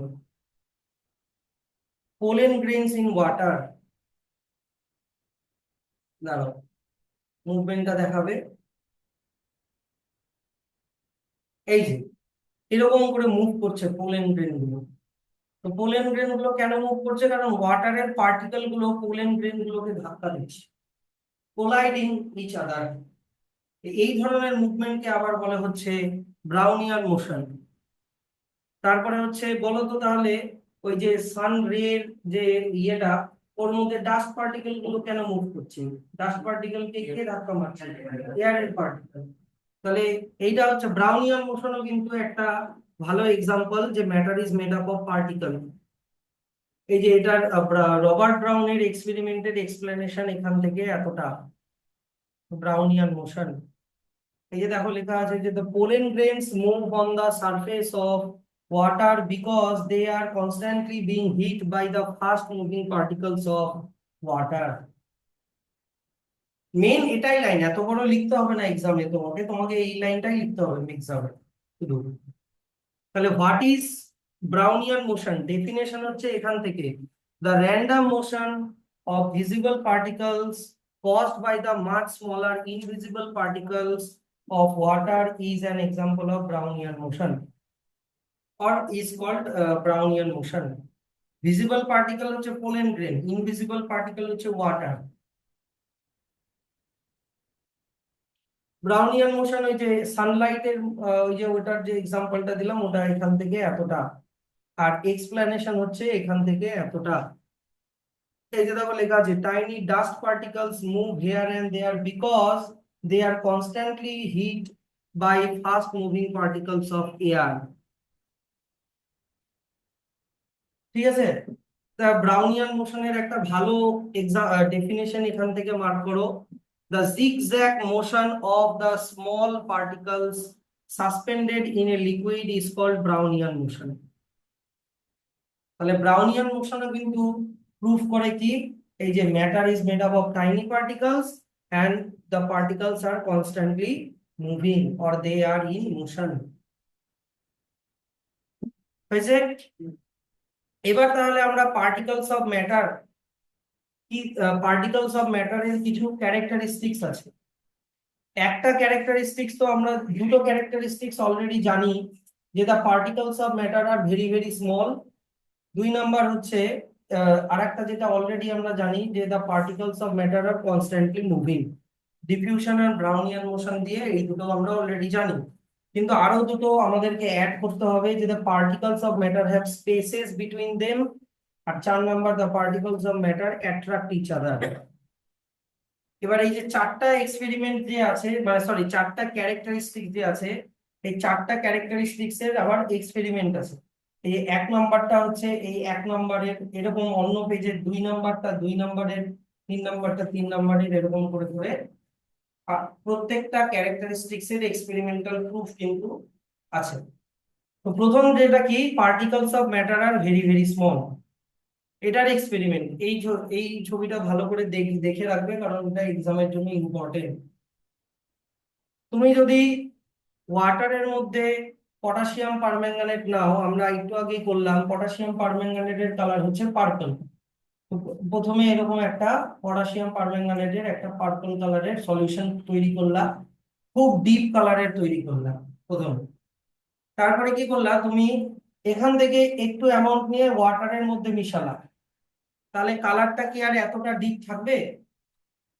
পোলেন গ্রেনস ইন ওয়াটার, দাঁড়াও মুভমেন্টটা দেখাবে, এই যে এরকম করে মুভ করছে পোলেন গ্রেন গুলো। তো পোলেন গ্রেন গুলো কেন মুভ করছে, কারণ ওয়াটারের পার্টিকেল গুলো পোলেন গ্রেন গুলোকে ধাক্কা দিচ্ছে, কোলাইডিং ইচ আদার। এই ধরনের মুভমেন্টকে আবার বলা হচ্ছে ব্রাউনিয়ান মোশন। তারপরে হচ্ছে বলো তো তাহলে, ওই যে সান রের যে ইয়েটা, ওর মধ্যে ডাস্ট পার্টিকেল গুলো কেন মুভ করছে, ডাস্ট পার্টিকেল কে কে ধাক্কা মারছে, এয়ারের পার্টিকেল। তাহলে এইটা হচ্ছে ব্রাউনিয়ান মোশনও কিন্তু একটা ভালো এক্সাম্পল, যে matter is made up of particle. এই যে এটার রবার্ট ব্রাউনের এক্সপেরিমেন্টের এক্সপ্লেনেশন এখান থেকে এতটা, ব্রাউনিয়ান মোশন। এই যে দেখো লেখা আছে যে the pollen grains move on the surface of water because they are constantly being hit by the fast moving particles of water. Main এটাই লাইন, এত বড় লিখতে হবে না এক্সামে, তোমাকে তোমাকে এই লাইনটাই লিখতে হবে এক্সামে শুধু। তাহলে what is Brownian motion, definition হচ্ছে এখান থেকে, the random motion of visible particles caused by the much smaller invisible particles of water is an example of Brownian motion, or is called Brownian motion. Visible particle হচ্ছে pollen grain, invisible particle হচ্ছে water. Brownian motion ওই যে সানলাইটের, ওই যে ওটার যে এক্সাম্পলটা দিলাম, ওটা এখান থেকে এতটা, আর এক্সপ্লেনেশন হচ্ছে এখান থেকে এতটা। এই যে দেখো লেখা আছে tiny dust particles move here and there because they are constantly hit by fast moving particles of air. ঠিক আছে, তা ব্রাউনিয়ান মোশনের একটা ভালো ডেফিনেশন এখান থেকে মার্ক করো, the zigzag motion of the small particles suspended in a liquid is called Brownian motion. তাহলে Brownian মোশনও কিন্তু প্রুফ করে কি, এই যে matter is made up of tiny particles and the particles are constantly moving or they are in motion. হয়েছে? এবার তাহলে আমরা পার্টিকলস অফ ম্যাটার কি, পার্টিকলস অফ ম্যাটারের কিছু ক্যারেক্টারিস্টিক্স আছে। একটা ক্যারেক্টারিস্টিক্স তো আমরা, দুটো ক্যারেক্টারিস্টিক্স অলরেডি জানি, যে the particles of matter are very very small. দুই নাম্বার হচ্ছে আরেকটা যেটা অলরেডি আমরা জানি, যে the particles of matter are constantly moving. Diffusion আর ব্রাউনিয়ান মোশন দিয়ে এই দুটো আমরা অলরেডি জানি, কিন্তু আরো দুটো আমাদেরকে অ্যাড করতে হবে, যে the particles of matter have spaces between them, আর 4 number the particles of matter attract each other. এবার এই যে চারটা এক্সপেরিমেন্ট যে আছে, মানে সরি, চারটা ক্যারেক্টারিস্টিক যে আছে, এই চারটা ক্যারেক্টারিস্টিক্স এর আবার এক্সপেরিমেন্ট আছে। এই 1 নাম্বারটা হচ্ছে এই 1 নাম্বারের, এরকম অন্য পেজের 2 নাম্বারটা 2 নাম্বারের, 3 নাম্বারটা 3 নাম্বারের, এরকম করে করে প্রত্যেকটা ক্যারেক্টারিস্টিক্স এর এক্সপেরিমেন্টাল প্রুফ কিন্তু আছে। তো প্রথম যেটা কি, particles of matter are very very small, এটার এক্সপেরিমেন্ট। এই ছবিটা ভালো করে দেখে রাখবে, কারণ এটা এক্সামের জন্য ইম্পর্টেন্ট। তুমি যদি ওয়াটারের মধ্যে পটাশিয়াম পারম্যাঙ্গানেট নাও, আমরা একটু আগেই করলাম, পটাশিয়াম পারম্যাঙ্গানেটের কালার হচ্ছে পার্পল। প্রথমে এরকম একটা পটাশিয়াম পারম্যাঙ্গানেটের একটা পার্পল কালারের সলিউশন তৈরি করলাম, খুব ডিপ কালারের তৈরি করলাম প্রথমে। তারপরে কি করলা তুমি, এখান থেকে একটু অ্যামাউন্ট নিয়ে ওয়াটারের মধ্যে মিশালা, তাহলে কালারটা কি আর এতটা ডিপ থাকবে?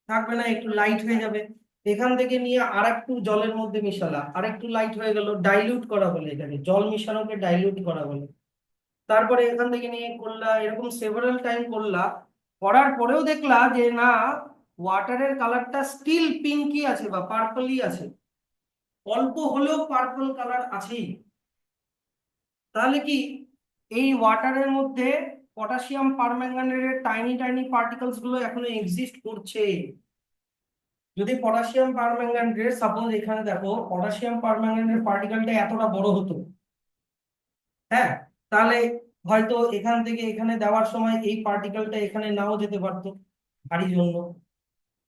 থাকবে না, একটু লাইট হয়ে যাবে। এখান থেকে নিয়ে আর একটু জলের মধ্যে মিশালা, আর একটু লাইট হয়ে গেল, ডাইলিউট করা বলে এটাকে, জল মিশানোকে ডাইলিউট করা বলে। তারপরে এখান থেকে নিয়ে করলা, এরকম সেভারাল টাইম করলা, করার পরেও দেখলা যে না, ওয়াটারের কালারটা স্টিল পিঙ্কই আছে বা পার্পলই আছে, অল্প হলেও পার্পল কালার আছেই। তাহলে কি এই ওয়াটারের মধ্যে পটাশিয়াম পারম্যাঙ্গানেটের টাইনি টাইনি পার্টিকেলস গুলো এখনো এক্সিস্ট করছে। যদি পটাশিয়াম পারম্যাঙ্গানেটের, সাপোজ এখানে দেখো, পটাশিয়াম পারম্যাঙ্গানেটের পার্টিকেলটা এতটা বড় হতো, হ্যাঁ, তাহলে হয়তো এখান থেকে এখানে দেওয়ার সময় এই পার্টিকেলটা এখানে নাও যেতে পারতো ভারী জন্য।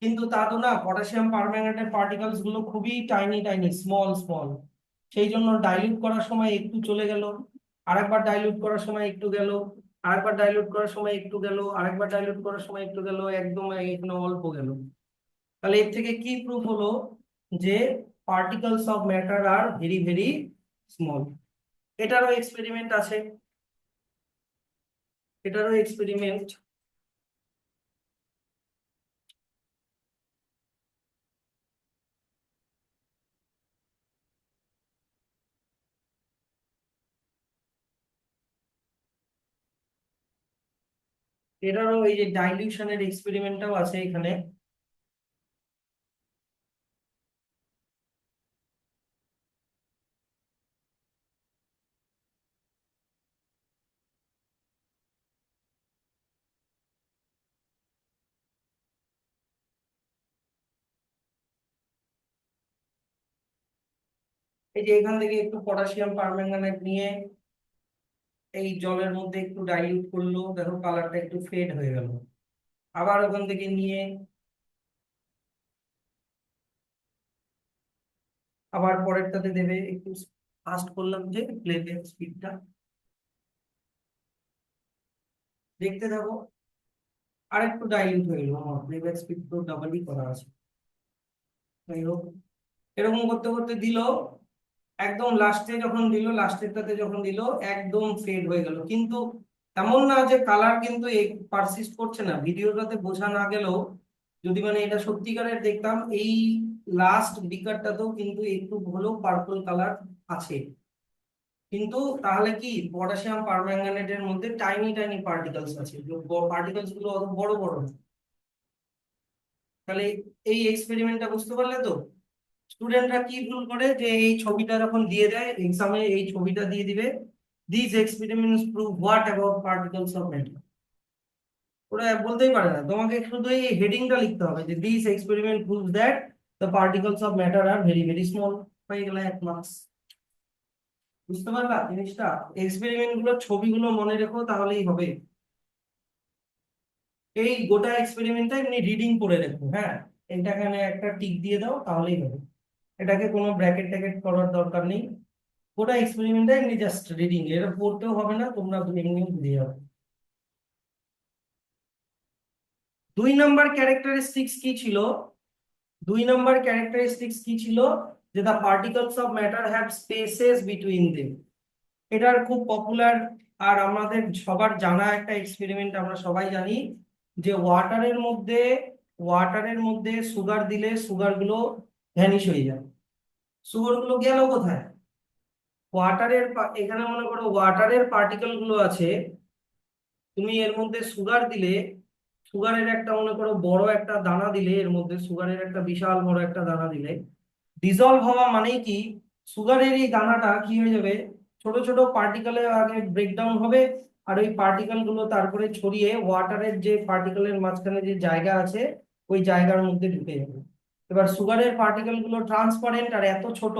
কিন্তু তা তো না, পটাশিয়াম পারম্যাঙ্গানেটের পার্টিকেলস গুলো খুবই টাইনি টাইনি, স্মল স্মল। সেই জন্য ডাইলিউট করার সময় একটু চলে গেল, আরেকবার ডাইলিউট করার সময় একটু গেল, আরেকবার ডাইলিউট করার সময় একটু গেল, আরেকবার ডাইলিউট করার সময় একটু গেল, একদম এখানে অল্প গেল। তাহলে এর থেকে কি প্রুফ হলো, যে particles of matter are very very small. এটারও এক্সপেরিমেন্ট আছে, এটারও এক্সপেরিমেন্ট। এটারও এই যে ডাইলিউশনের এক্সপেরিমেন্টটাও আছে এখানে। এই যে এখান থেকে একটু পটাশিয়াম পারম্যাঙ্গানেট নিয়ে এই জলের মধ্যে একটু ডাইলিউট করলো, দেখো কালারটা একটু ফেড হয়ে গেল। আবার ওখান থেকে নিয়ে আবার পরেরটাতে দেবে, একটু ফাস্ট করলাম যে প্লেব্যাক স্পিডটা, দেখতে থাকো, আর একটু ডাইলিউট হয়ে গেল। আমার প্লেব্যাক স্পিড তো ডাবলই করা আছে। যাই হোক, এরকম করতে করতে দিল, একদম লাস্টে যখন দিল, লাস্টেরটাতে যখন দিল, একদম ফেড হয়ে গেল। কিন্তু এমন না যে কালার কিন্তু পারসিস্ট করছে না, ভিডিওটাতে বোঝা না গেলেও, যদি মানে এটা সত্যিকারের দেখতাম, এই লাস্ট বিকারটাতেও কিন্তু একটু হলেও পার্পল কালার আছে। কিন্তু তাহলে কি, পটাশিয়াম পারম্যাঙ্গানেটের মধ্যে টাইনি টাইনি পার্টিকেলস আছে, পার্টিকেলস গুলো অত বড় বড় না। তাহলে এই এক্সপেরিমেন্টটা বুঝতে পারলে তো? স্টুডেন্টরা কি ভুল করে, যে এই ছবিটা যখন দিয়ে দেয় এক্সামে, এই ছবিটা দিয়ে দিবে, this experiments prove what about particles of matter. ওরা বলতেই পারে না, তোমাকে শুধু এই হেডিংটা লিখতে হবে, যে this experiment prove that the particles of matter are very very small. হয়ে গেল 1 মার্কস। বুঝতে পারলা জিনিসটা? এক্সপেরিমেন্ট গুলো ছবিগুলো মনে রেখো, তাহলেই হবে। এই গোটা এক্সপেরিমেন্টটা এমনি রিডিং করে রেখো, হ্যাঁ, এটা এখানে একটা টিক দিয়ে দাও, তাহলেই হবে। এটাকে কোনো ব্র্যাকেট ট্যাকেট করার দরকার নেই। ওটা এক্সপেরিমেন্টটা এমনি জাস্ট রিডিং, এটা পড়তেও হবে না, তোমরা এমনি বুঝে যাবে। 2 নম্বর ক্যারেক্টারিস্টিক্স কি ছিল? 2 নম্বর ক্যারেক্টারিস্টিক্স কি ছিল? যে the particles of matter have spaces between them. এটার খুব পপুলার আর আমাদের সবার জানা একটা এক্সপেরিমেন্ট, আমরা সবাই জানি যে ওয়াটারের মধ্যে সুগার দিলে সুগার গুলো ভ্যানিশ হয়ে যায়। সুগার গুলো গেল কোথায়? এখানে মনে করো ওয়াটারের পার্টিকেল গুলো আছে, তুমি এর মধ্যে সুগার দিলে, সুগারের একটা মনে করো বড় একটা দানা দিলে, এর মধ্যে সুগারের একটা বিশাল বড় একটা দানা দিলে, ডিজলভ হওয়া মানেই কি, সুগারের এই দানাটা কি হয়ে যাবে, ছোট ছোট পার্টিকেলে আগে ব্রেকডাউন হবে, আর ওই পার্টিকেল গুলো তারপরে ছড়িয়ে ওয়াটারের যে পার্টিকেলের মাঝখানে যে জায়গা আছে ওই জায়গার মধ্যে ঢুকে যাবে। এবার সুগারের পার্টিকেল গুলো ট্রান্সপারেন্ট আর এত ছোট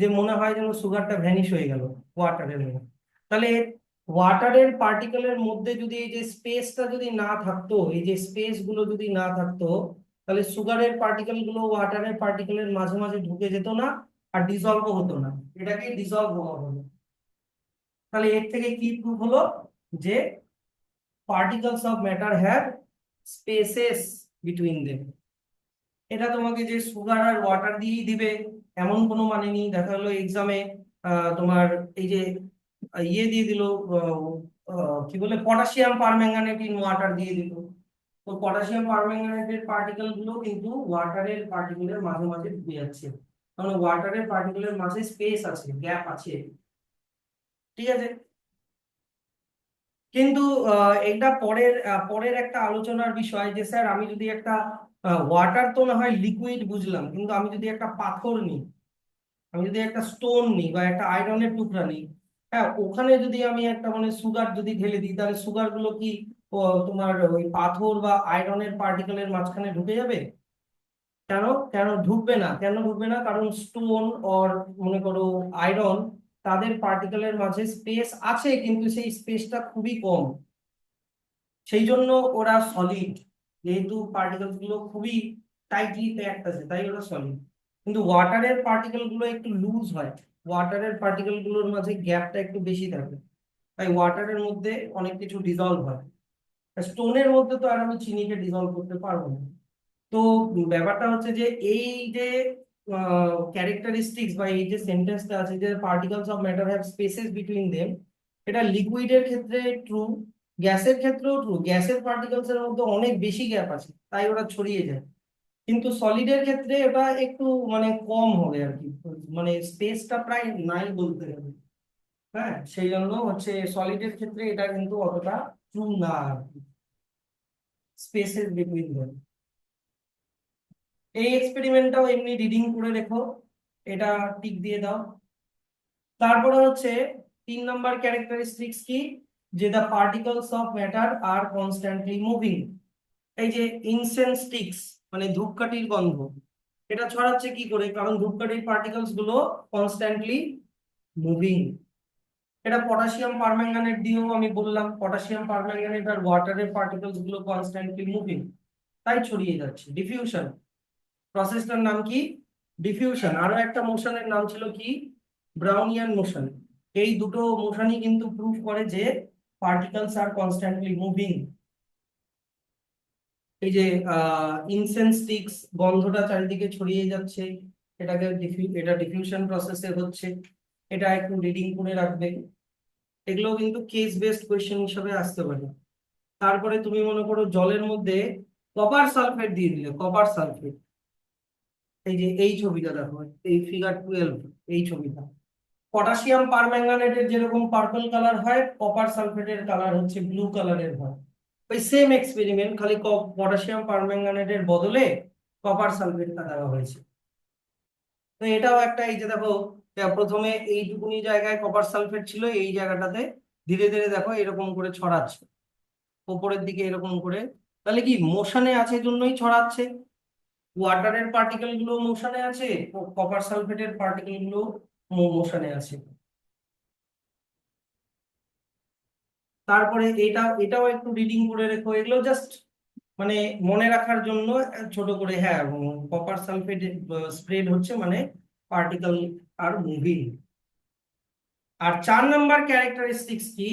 যে মনে হয় যেন সুগারটা ভ্যানিশ হয়ে গেল ওয়াটারের মধ্যে। তাহলে ওয়াটারের পার্টিকেলের মধ্যে যদি এই যে স্পেসটা যদি না থাকতো, এই যে স্পেস গুলো যদি না থাকতো, তাহলে সুগারের পার্টিকেল গুলো ওয়াটারের পার্টিকেলের মাঝে মাঝে ঢুকে যেত না, আর ডিজলভ হতো না, এটাকে ডিজলভ হওয়া বলে। তাহলে এর থেকে কি প্রুফ হলো যে particles of matter have spaces between them. এটা তোমাকে যে সুগার আর ওয়াটার দিয়েই দিবে এমন কোনো মানে নেই। দেখা গেলো এক্সামে তোমার এই যে ইয়ে দিয়ে দিল, কি বলে, পটাশিয়াম পারম্যাঙ্গানেট ইন ওয়াটার দিয়ে দিল, তো পটাশিয়াম পারম্যাঙ্গানেটের পার্টিকেল গুলো কিন্তু ওয়াটারের পার্টিকেলের মাঝে মাঝে ঢুকে যাচ্ছে, কারণ ওয়াটারের পার্টিকেলের মাঝে স্পেস আছে, গ্যাপ আছে। ঠিক আছে, কিন্তু এটা পরের একটা আলোচনার বিষয় যে স্যার আমি যদি একটা ওয়াটার তো না হয় লিকুইড বুঝলাম, কিন্তু আমি যদি একটা পাথর নিই, আমি যদি একটা স্টোন নিই বা একটা আয়রনের টুকরা নিই, হ্যাঁ, ওখানে যদি আমি একটা মানে সুগার যদি ঢেলে দিই, তাহলে সুগার গুলো কি তোমার ওই পাথর বা আয়রনের পার্টিকেলের মাঝখানে ঢুকে যাবে? কেন? কেন ঢুকবে না? কেন ঢুকবে না? কারণ স্টোন অর মনে করো আয়রন, তাদের পার্টিকেলের মাঝে স্পেস আছে, কিন্তু সেই স্পেসটা খুবই কম, সেই জন্য ওরা সলিড। যেহেতু পার্টিকেলস গুলো খুবই টাইটলি প্যাকড আছে তাই ওরা সলিড। কিন্তু ওয়াটারের পার্টিকেল গুলো একটু লুজ হয়, ওয়াটারের পার্টিকেল গুলোর মাঝে গ্যাপটা একটু বেশি থাকে, তাই ওয়াটারের মধ্যে অনেক কিছু ডিজলভ হয়। স্টোনের মধ্যে তো আর আমি চিনিকে ডিজলভ করতে পারবো না। তো ব্যাপারটা হচ্ছে যে এই যে ক্যারেক্টারিস্টিক্স বা এই যে সেন্টেন্সটা আছে যে particles of matter have spaces between them, এটা লিকুইডের ক্ষেত্রে ট্রু, গ্যাসের ক্ষেত্রেও ট্রু। গ্যাসের পার্টিকলস এর মধ্যে অনেক বেশি গ্যাপ আছে তাই ওরা ছড়িয়ে যায়, কিন্তু সলিডের ক্ষেত্রে ওটা একটু মানে কম হবে আর কি, মানে স্পেসটা প্রায় নাই বলতে গেলে। হ্যাঁ, সেই জন্য হচ্ছে সলিডের ক্ষেত্রে এটা কিন্তু অতটা ট্রু না আর কি, স্পেসেস বিটুইন দেম। এই এক্সপেরিমেন্টটাও এমনি রিডিং করে রেখো, এটা টিক দিয়ে দাও। তারপরে হচ্ছে 3 নম্বর ক্যারেক্টারিস্টিক্স কি, যে the particles of matter are constantly moving. এই যে ইনসেন্স স্টিক্স মানে ধূপকাঠির গন্ধ, এটা ছড়াচ্ছে কি করে? কারণ ধূপকাঠির পার্টিকলস গুলো কনস্ট্যান্টলি মুভিং। এটা পটাশিয়াম পারম্যাঙ্গানেট দিয়েও আমি বললাম, পটাশিয়াম পারম্যাঙ্গানেট আর ওয়াটারের পার্টিকলস গুলো কনস্ট্যান্টলি মুভিং, তাই ছড়িয়ে যাচ্ছে। ডিফিউশন প্রসেসটার নাম কি? ডিফিউশন। আরো একটা মোশনের নাম ছিল কি? Brownian motion. এই দুটো মোশনই কিন্তু প্রুভ করে যে পার্টিকলস আর কনস্ট্যান্টলি মুভিং। এই যে ইনসেন্স স্টিক্স, গন্ধটা চারিদিকে ছড়িয়ে যাচ্ছে, এটা ডিফিউশন প্রসেসে হচ্ছে। এটা একটু রিডিং করে রাখবে, এগুলো কিন্তু কেস বেসড কোয়েশ্চেন হিসেবে আসতে পারে। তারপরে তুমি মনে করো জলের মধ্যে কপার সালফেট দিয়ে দিলে, কপার সালফেট, এই যে এই ছবিটা দেখো, এই ফিগার 12, এই ছবিটা, পটাশিয়াম পারম্যাঙ্গানেটের যেরকম পার্পল কালার হয়, কপার সালফেটের কালার হচ্ছে ব্লু কালারের হয়। ওই সেম এক্সপেরিমেন্ট, খালি পটাশিয়াম পারম্যাঙ্গানেটের বদলে কপার সালফেটটা দেওয়া হয়েছে। তো এটাও একটা, এই যে দেখো, প্রথমে এইটুকুনি জায়গায় কপার সালফেট ছিল, এই জায়গাটাতে ধীরে ধীরে দেখো এরকম করে ছড়াচ্ছে উপরের দিকে এরকম করে। তাহলে কি মোশনে আছে জন্যই ছড়াচ্ছে, ওয়াটারের পার্টিকেল গুলো মোশনে আছে, কপার সালফেটের পার্টিকেল গুলো মোশনে আছে। তারপরে এটাও একটু রিডিং করে রেখো, এগুলো জাস্ট মানে মনে রাখার জন্য ছোট করে। হ্যাঁ, কপার সালফেট স্প্রেড হচ্ছে মানে পার্টিকেল আর মুভিং। আর 4 নম্বর ক্যারেক্টারিস্টিক্স কি,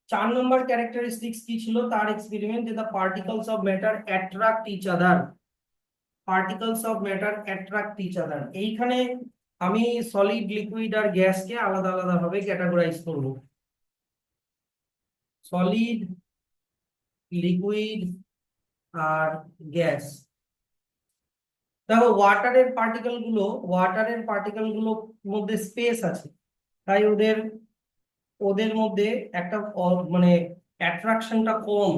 4 নম্বর ক্যারেক্টারিস্টিক্স কি ছিল তার এক্সপেরিমেন্ট, যে the particles of matter attract each other, particles of matter attract each other. এইখানে আমি সলিড, লিকুইড আর গ্যাসকে আলাদা আলাদা ভাবে ক্যাটাগরাইজ করব। সলিড, লিকুইড আর গ্যাস। দেখো ওয়াটারের পার্টিকেল গুলো মধ্যে স্পেস আছে, তাই ওদের ওদের মধ্যে একটা মানে অ্যাট্রাকশনটা কম।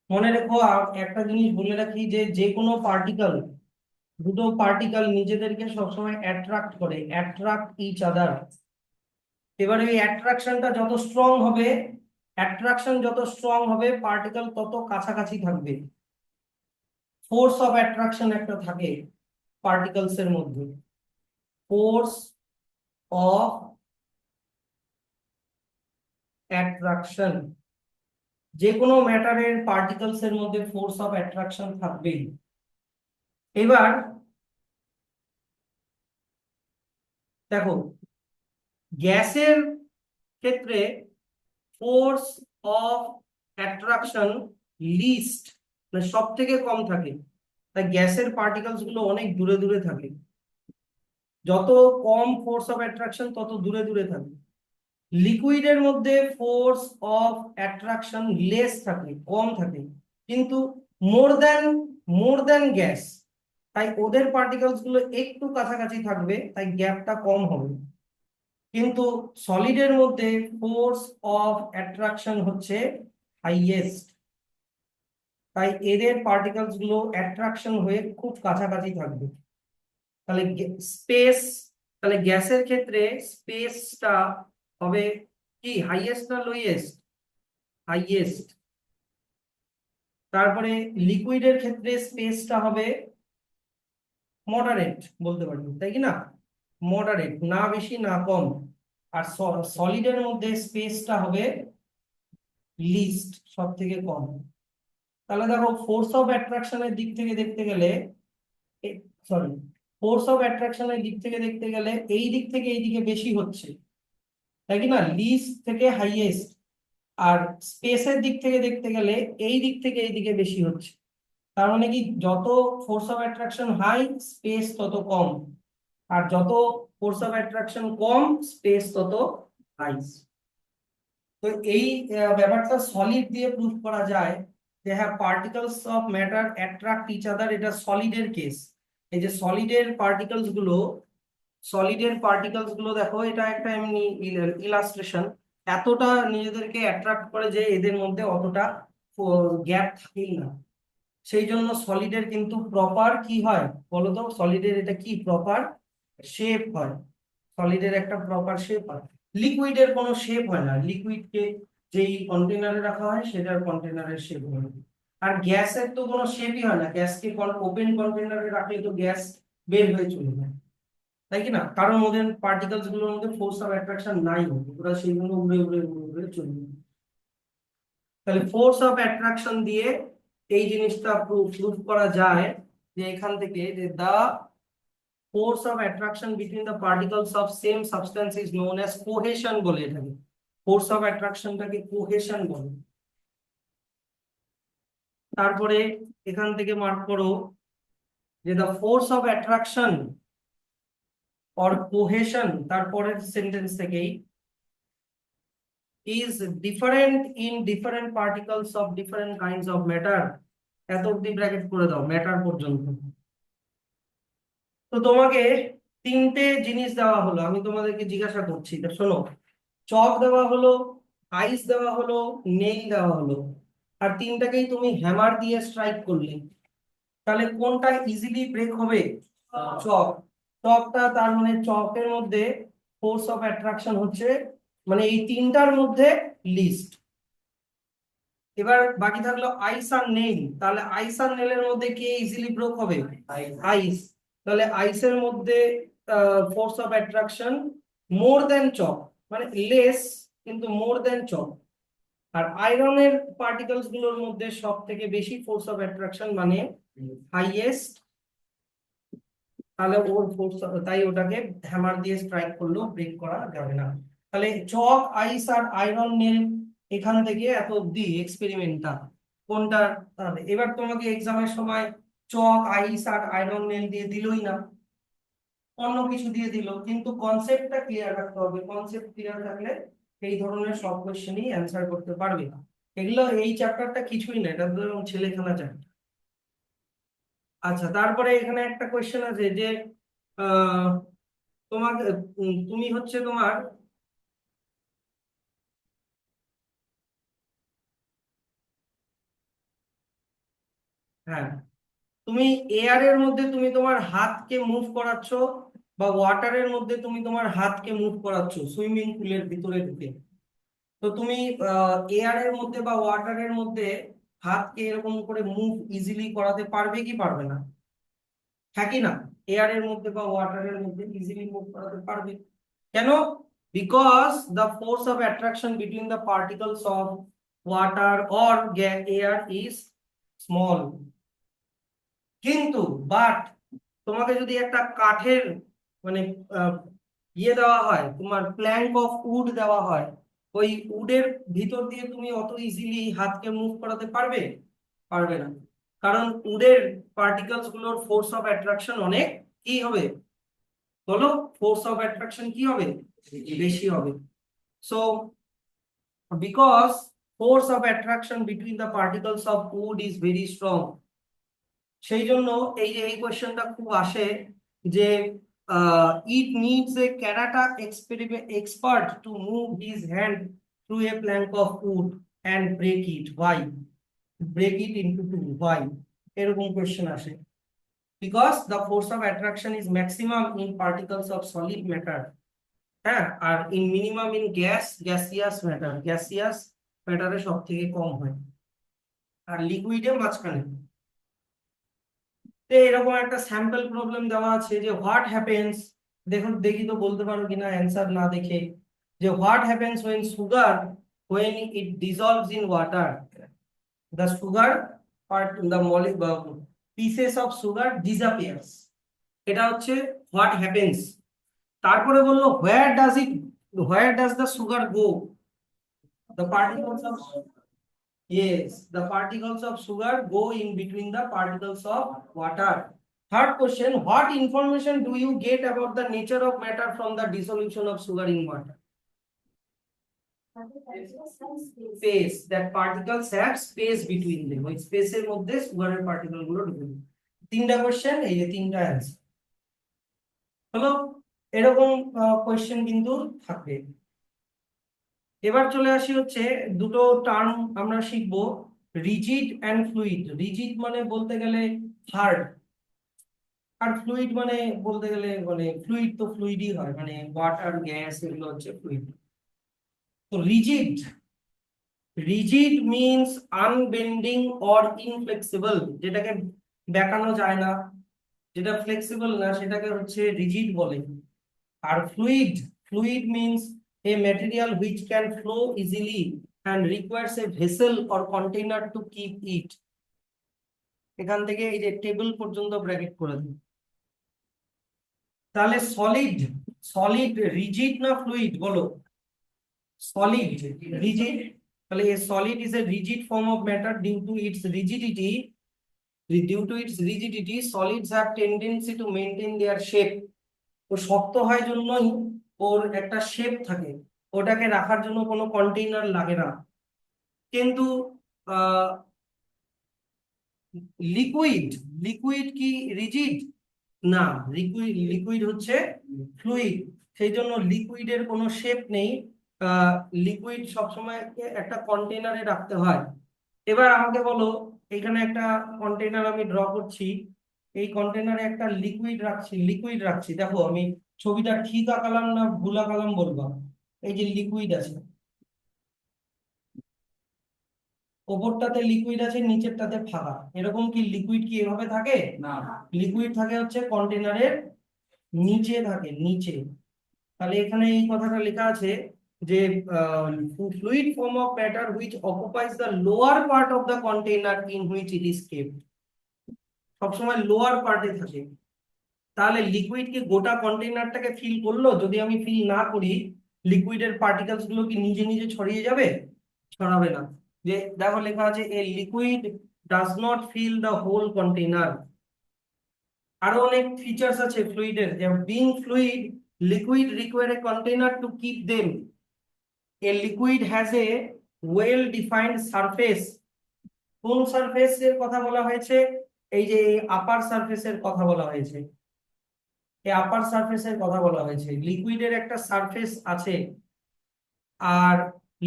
মনে রেখো, একটা জিনিস বলে রাখি, যে যে কোনো পার্টিকেল, দুটো পার্টিকেল নিজেদেরকে সবসময় অ্যাট্রাক্ট করে, অ্যাট্রাক্ট ইচ আদার। এবার এই অ্যাট্রাকশনটা যত স্ট্রং হবে, অ্যাট্রাকশন যত স্ট্রং হবে পার্টিকেল তত কাছাকাছি থাকবে। ফোর্স অফ অ্যাট্রাকশন একটা থাকে পার্টিকলস এর মধ্যে, ফোর্স অফ অ্যাট্রাকশন। যে কোনো ম্যাটারের পার্টিকলস এর মধ্যে ফোর্স অফ অ্যাট্রাকশন থাকবেই। এবার দেখো, গ্যাসের ক্ষেত্রে ফোর্স অফ অ্যাট্রাকশন লিস্ট, মানে সব থেকে কম থাকে, তাই গ্যাসের পার্টিকলস গুলো অনেক দূরে দূরে থাকে। যত কম ফোর্স অফ অ্যাট্রাকশন তত দূরে দূরে থাকে। লিকুইডের মধ্যে ফোর্স অফ অ্যাট্রাকশন লেস থাকে, কম থাকে, কিন্তু মোর দ্যান গ্যাস, তাই ওদের পার্টিকলস গুলো একটু কাছাকাছি থাকবে, তাই গ্যাপটা কম হবে। কিন্তু সলিডের মধ্যে ফোর্স অফ অ্যাট্রাকশন হচ্ছে হাইয়েস্ট, তাই এদের পার্টিকলস গুলো অ্যাট্রাকশন হয়ে খুব কাছাকাছি থাকবে। তাহলে স্পেস, তাহলে গ্যাসের ক্ষেত্রে স্পেসটা হবে কি, হাইয়েস্ট না লোয়েস্ট? হাইয়েস্ট। তারপরে লিকুইডের ক্ষেত্রে স্পেসটা হবে মডারেট বলতে পারি, তাই কি না? মডারেট, না বেশি না কম। আর সলিডের মধ্যে স্পেসটা হবে লিস্ট, সব থেকে কম। তাহলে দেখো, ফোর্স অফ অ্যাট্রাকশনের দিক থেকে দেখতে গেলে, সরি, ফোর্স অফ অ্যাট্রাকশনের দিক থেকে দেখতে গেলে এই দিক থেকে এই দিকে বেশি হচ্ছে, তাই কি না? লিস্ট থেকে হাইয়েস্ট। আর স্পেসের দিক থেকে দেখতে গেলে এই দিক থেকে এই দিকে বেশি হচ্ছে। তার মানে কি, যত force of attraction high, space তত কম, আর যত ফোর্স অফ অ্যাট্রাকশন কম, স্পেস তত হাই। তো এই ব্যাপারটা সলিড দিয়ে প্রুফ করা যায়, যে হ্যাঁ, particles of matter attract each other, এটা সলিডের কেস। এই যে সলিডের পার্টিকলস গুলো দেখো, এটা একটা এমনি ইলাস্ট্রেশন। এতটা নিজেদেরকে অ্যাট্রাক্ট করে যে এদের মধ্যে অতটা গ্যাপ থাকেই না। সেই জন্য সলিডের কিন্তু প্রপার কি হয় বলতো, সলিডের এটা কি প্রপার শেপ হয়, সলিডের একটা প্রপার শেপ হয়। লিকুইডের কোনো শেপ হয় না, লিকুইডকে যেই কন্টেনারে রাখা হয় সেটার কন্টেনারের শেপ হয়। আর গ্যাসের তো কোনো শেপই হয় না, গ্যাসকে ওপেন কন্টেনারে রাখলে তো গ্যাস বের হয়ে চলে যায়, তাই কি না? কারণ ওদের পার্টিকলস গুলোর মধ্যে ফোর্স অফ অ্যাট্রাকশন নাই, ওরা সেইগুলো উড়ে উড়ে উড়ে উড়ে চলে যায়। তাহলে ফোর্স অফ অ্যাট্রাকশন দিয়ে এই জিনিসটা প্রুফ করা যায়, যে এখান থেকে, যে the force of attraction between the particles of same substance is known as cohesion বলে এটাকে। ফোর্স অফ অ্যাট্রাকশনটাকে কোহেশন বলে। তারপরে এখান থেকে মার্ক করো, যে the force of attraction or cohesion, তারপরের সেন্টেন্স থেকেই, is different in different particles of different kinds of matter। এত অব্দি ব্র্যাকেট করে দাও, ম্যাটার পর্যন্ত। তো তোমাকে তিনটে জিনিস দেওয়া হলো, আমি তোমাদেরকে জিজ্ঞাসা করছি, তা শোনো। চক দেওয়া হলো, আইস দেওয়া হলো, নেইল দেওয়া হলো, আর তিনটাকেই তুমি হ্যামার দিয়ে স্ট্রাইক করলে, তাহলে কোনটা ইজিলি ব্রেক হবে? চক। চকটা, তার মানে চকের মধ্যে ফোর্স অফ অ্যাট্রাকশন হচ্ছে, মানে এই তিনটার মধ্যে লিস্ট। এবার বাকি থাকলো আইস আর নেইল, তাহলে আইস আর নেইলের মধ্যে কে ইজিলি ব্রেক হবে? আইস। তাহলে আইসের মধ্যে ফোর্স অফ অ্যাট্রাকশন মোর দেন চক, মানে লেস কিন্তু মোর দেন চক। আর আয়রনের পার্টিকলস গুলোর মধ্যে সব থেকে বেশি ফোর্স অফ অ্যাট্রাকশন, মানে হাইয়েস্ট। তাহলে ওর ফোর্স, তাই ওটাকে হ্যামার দিয়ে স্ট্রাইক করলেও ব্রেক করা যাবে না। তাহলে চক, আইস আর আয়রন নেল, এখান থেকে এত অব্দি এক্সপেরিমেন্টটা কোনটা হবে। এবার তোমাকে এক্সামের সময় চক, আইস আর আয়রন নেল দিয়ে দিলই না, অন্য কিছু দিয়ে দিল, কিন্তু কনসেপ্টটা ক্লিয়ার রাখতে হবে। কনসেপ্ট ক্লিয়ার থাকলে এই ধরনের সব কোশ্চেনই অ্যান্সার করতে পারবে। এগুলো এই চ্যাপ্টারটা কিছুই না, এটা ধরুন ছেলে খেলা চ্যাপ্টার। আচ্ছা, তারপরে এখানে একটা কোশ্চেন আছে যে আহ তোমাকে তুমি হচ্ছে তোমার, হ্যাঁ, তুমি এয়ারের মধ্যে তুমি তোমার হাতকে মুভ করাচ্ছ, বা ওয়াটারের মধ্যে তুমি তোমার হাতকে মুভ করাচ্ছ সুইমিং পুলের ভিতরে ঢুকে। তো তুমি এয়ারের মধ্যে বা ওয়াটারের মধ্যে হাতকে এরকম করে মুভ ইজিলি করাতে পারবে কি পারবে না? হ্যাঁ কি না? এয়ারের মধ্যে বা ওয়াটারের মধ্যে ইজিলি মুভ করাতে পারবে। কেন? Because the force of attraction between the particles of water or air is small. কিন্তু বাট তোমাকে যদি একটা কাঠের মানে আহ, ইয়ে দেওয়া হয়, তোমার প্ল্যাঙ্ক অফ উড দেওয়া হয়, ওই উডের ভিতর দিয়ে তুমি অত ইজিলি হাতকে মুভ করাতে পারবে? পারবে না। কারণ উডের পার্টিকলস গুলোর ফোর্স অফ অ্যাট্রাকশন অনেক কি হবে বলো? ফোর্স অফ অ্যাট্রাকশন কি হবে? বেশি হবে। So because force of attraction between the particles of wood is very strong, সেই জন্য এই যে এই কোয়েশ্চেনটা খুব আসে যে it needs a karate experiment expert to move his hand through a plank of wood and break it, why? Break it into two, why? এরকম কোয়েশ্চেন আসে। Because the force of attraction is maximum in particles of solid matter, হ্যাঁ, আর in minimum in gaseous matter, gaseous ম্যাটারে সব থেকে কম হয়, আর লিকুইডে মাঝখানে। তো এরকম একটা স্যাম্পল প্রবলেম দেওয়া আছে যে হোয়াট হ্যাপেন্স, দেখুন দেখি তো বলতে পারো কিনা অ্যান্সার না দেখে, যে what happens when sugar when it dissolves in water, the sugar part, the molecule pieces of sugar disappears, এটা হচ্ছে হোয়াট হ্যাপেন্স। তারপরে বললো where does the sugar go? The particles of, yes, the particles of sugar go in between the particles of water. Third question, what information do you get about the nature of matter from the dissolution of sugar in water? Space, that particles have space between them, ওই স্পেসের মধ্যে সুগারের particle গুলো ঢুকে যায়। তিনটা question, এই যে তিনটা অ্যান্সার হলো। এরকম কোশ্চেন কিন্তু থাকবে। এবার চলে আসি হচ্ছে দুটো টার্ম আমরা শিখবো, রিজিড অ্যান্ড ফ্লুইড। রিজিড মানে বলতে গেলে হার্ড, আর ফ্লুইড মানে বলতে গেলে মানে ফ্লুইড তো ফ্লুইডই হয়, মানে ওয়াটার, গ্যাস, এগুলো হচ্ছে ফ্লুইড। তো rigid, rigid means আনবেন্ডিং or inflexible, যেটাকে বেঁকানো যায় না, যেটা ফ্লেক্সিবল না সেটাকে হচ্ছে রিজিড বলে। আর fluid, fluid means a material which can flow easily and requires a vessel or container to keep it। এখান থেকে এই যে টেবিল পর্যন্ত ব্র্যাকেট করে দিন। তাহলে সলিড, সলিড রিজিড না ফ্লুইড বলো? Solid rigid. তাহলে a solid is a rigid form of matter due to its rigidity, solids have tendency to maintain their shape। ও শক্ত হয় জন্যই ওর একটা শেপ থাকে, ওটাকে রাখার জন্য কোনো কন্টেইনার লাগে না। কিন্তু লিকুইড, লিকুইড কি রিজিড? না, লিকুইড, লিকুইড হচ্ছে ফ্লুইড, সেই জন্য লিকুইডের কোনো শেপ নেই। লিকুইড সবসময় একটা কন্টেইনারে রাখতে হয়। এবার আমাকে বলো, এখানে একটা কন্টেইনার আমি ড্র করছি, এই কন্টেইনারে একটা লিকুইড রাখছি, লিকুইড রাখছি, দেখো আমি ছবিটা ঠিক আঁকালাম না ভুল আঁকালাম বলবো। এই যে লিকুইড আছে, ওপরটাতে লিকুইড আছে, নিচেরটাতে ফাঁকা, এরকম কি লিকুইড কি এভাবে থাকে? না, লিকুইড থাকে হচ্ছে কন্টেনারের নিচে থাকে, নিচে। তাহলে এখানে এই কথাটা লেখা আছে যে fluid form of matter which অকুপাইজ the lower part of the container in which it is kept, সবসময় লোয়ার পার্টে থাকে। তাহলে লিকুইড কি গোটা কন্টেইনারটাকে ফিল করলো? যদি আমি ফিল না করি, লিকুইডের পার্টিকেলস গুলো কি নিজে নিজে ছড়িয়ে যাবে? ছড়াবে না। যে দেখো লেখা আছে a liquid does not fill the whole container. আরো অনেক ফিচার্স আছে ফ্লুইডের, যেমন being fluid liquid require a container to keep them. A liquid has a well defined surface. কোন সারফেসের কথা বলা হয়েছে? এই যে আপার সারফেসের কথা বলা হয়েছে। এই আপার সারফেসের কথা বলা হয়েছে, লিকুইডের একটা সারফেস আছে। আর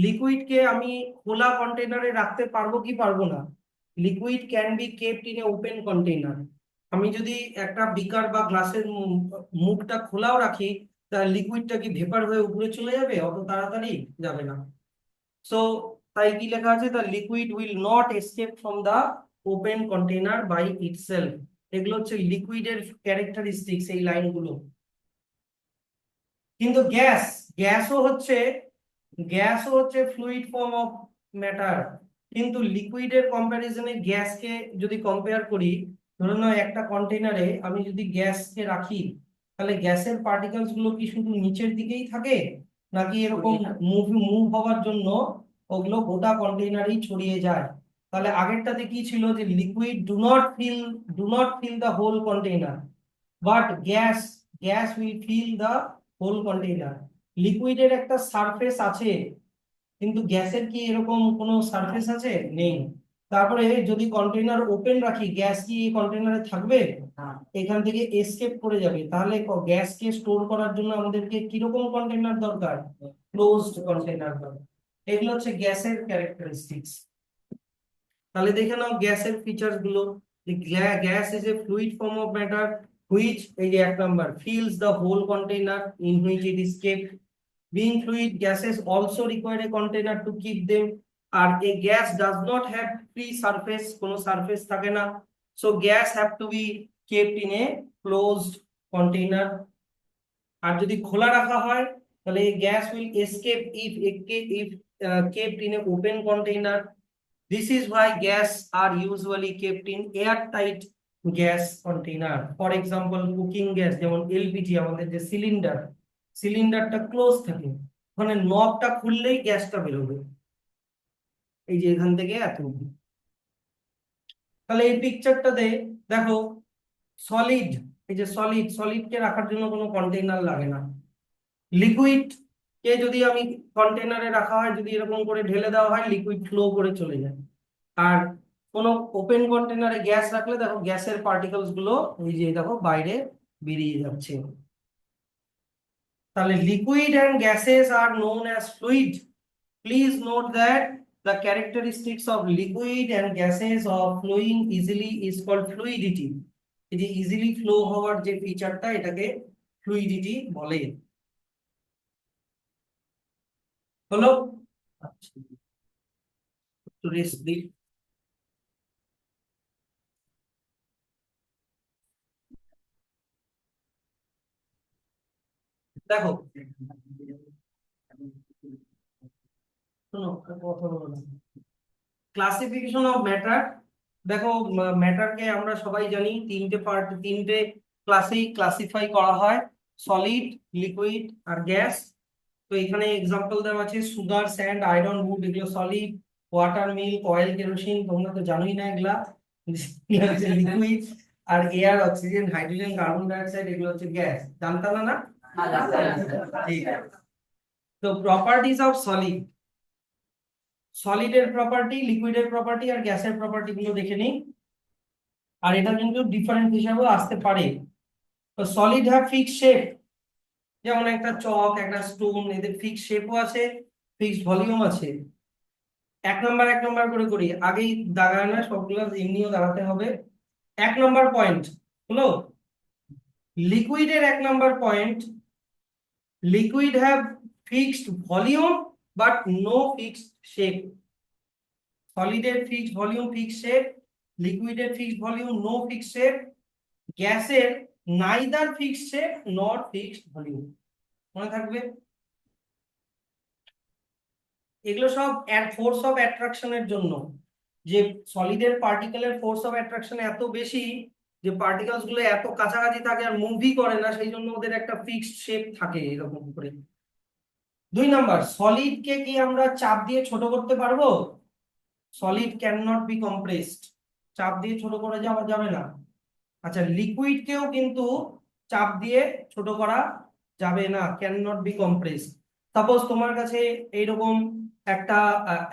লিকুইডকে আমি খোলা কন্টেনারে রাখতে পারবো কি পারবো না? Liquid can be kept in a open container. আমি যদি একটা বিকার বা গ্লাসের মুখটা খোলাও রাখি, তা লিকুইডটা কি ভেপার হয়ে উপরে চলে যাবে? অত তাড়াতাড়ি যাবে না। সো তাই কি লেখা আছে, the liquid will not escape from the open container by itself. এগুলো হচ্ছে লিকুইডের ক্যারেক্টারিস্টিক্স, এই লাইনগুলো। কিন্তু গ্যাসও হচ্ছে ফ্লুইড ফর্ম অফ ম্যাটার। কিন্তু লিকুইডের কম্প্যারিজনে গ্যাসকে যদি কম্পেয়ার করি, ধরে নাও একটা কন্টেইনারে আমি যদি গ্যাসকে রাখি, তাহলে গ্যাসের পার্টিকেলস গুলো কি শুধু নিচের দিকেই থাকে, নাকি এরকম মুভ হওয়ার জন্য ওগুলো গোটা কন্টেইনারেই ছড়িয়ে যায়? তাহলে আগেরটাতে কি ছিল, যে liquid do not fill the whole container, but gas will fill the whole container. লিকুইডের একটা সারফেস আছে, কিন্তু গ্যাসের কি এরকম কোনো সারফেস আছে? নেই। তারপরে যদি কন্টেইনার ওপেন রাখি, গ্যাস কি এই কন্টেইনারে থাকবে? এখান থেকে এসকেপ করে যাবে। তাহলে গ্যাসকে স্টোর করার জন্য আমাদেরকে কিরকম কন্টেইনার দরকার? ক্লোজড কন্টেইনার দরকার। এগুলো হচ্ছে গ্যাসের ক্যারেক্টারিস্টিক্স। তাহলে দেখে নাও গ্যাসের ফিচার্স গুলো। Gas is a fluid form of matter which, এই যে 1 number, fills the whole container in which it is kept. Being fluid, gases also require a container to keep them. আর a gas does not have free surface, কোনো surface থাকে না। So gas have to be kept in a closed container. আর যদি খোলা রাখা হয়, তাহলে gas will escape if kept in a open container. This is why gas are usually kept in airtight gas container. For example, cooking gas, যেমন LPG, আমাদের যে সিলিন্ডারটা close থাকে, ওখানে নবটা খুললেই গ্যাসটা বেরোবে, এই যে এখান থেকে এত অবধি। তাহলে এই পিকচারটাতে দেখো সলিড, এই যে সলিডকে রাখার জন্য কোনো কন্টেইনার লাগে না। লিকুইড কে যদি আমি কন্টেইনারে রাখা হয়, যদি এরকম করে ঢেলে দেওয়া হয়, লিকুইড ফ্লো করে চলে যায়। আর কোনো ওপেন কন্টেনারে গ্যাস রাখলে দেখো গ্যাসের পার্টিকেলস গুলো এই যে দেখো বাইরে বেরিয়ে যাচ্ছে। তাহলে liquid and gases are known as fluid. Please note that the characteristics of liquid and gases of flowing easily is called fluidity. এই যে ইজিলি ফ্লো হওয়ার যে ফিচারটা, এটাকে ফ্লুইডিটি বলে। হলো? আচ্ছা, একটু রেস্ট দিই। দেখো শোনো, কথা বলো না। Classification of matter. দেখো ম্যাটারকে আমরা সবাই জানি তিনটে ক্লাসেই ক্লাসিফাই করা হয়, সলিড, লিকুইড আর গ্যাস। তো এখানে এক্সাম্পল দেওয়া আছে সুগার, স্যান্ড, আয়রন, উড, এগুলো solid. Water, milk, oil, kerosene, তোমরা তো জানোই না এগুলা, লিকুইড। আর এয়ার, অক্সিজেন, হাইড্রোজেন, কার্বন ডাই অক্সাইড, এগুলো হচ্ছে গ্যাস। জানতাম না? ঠিক আছে। তো প্রপার্টিজ অফ সলিড, সলিডের প্রপার্টি, লিকুইডের প্রপার্টি আর গ্যাসের প্রপার্টি গুলো দেখে নিই। আর এটা কিন্তু ডিফারেন্ট হিসাবেও আসতে পারে। তো সলিড হ্যাভ ফিক্সড শেপ, যেমন একটা চক, একটা স্টোন, এদের ফিক্সড শেপও আছে, ফিক্সড ভলিউম আছে। 1 নাম্বার করে করি, আগেই দাগায় না, সবগুলো এমনিও দাঁড়াতে হবে। 1 নাম্বার পয়েন্ট হলো লিকুইডের 1 number point, liquid have fixed volume but no fixed shape. সলিডের ফিক্সড ভলিউম, ফিক্সড শেপ, লিকুইডের fixed volume, no fixed shape. গ্যাসের neither fixed shape not fixed volume. মনে থাকবে? এগুলো সব ফোর্স অফ অ্যাট্রাকশনের জন্য, যে সলিডের পার্টিকেলের ফোর্স অফ অ্যাট্রাকশন এত বেশি যে পার্টিকেলস গুলো এত কাছাকাছি থাকে আর মুভই করে না, সেই জন্য ওদের একটা ফিক্সড শেপ থাকে এরকম করে। 2 নাম্বার, সলিড কে কি আমরা চাপ দিয়ে ছোট করতে পারবো? Solid can not be compressed, চাপ দিয়ে ছোট করা যাওয়া যাবে না। আচ্ছা, লিকুইড কেও কিন্তু চাপ দিয়ে ছোট করা যাবে না, can not be compressed. Suppose তোমার কাছে এইরকম একটা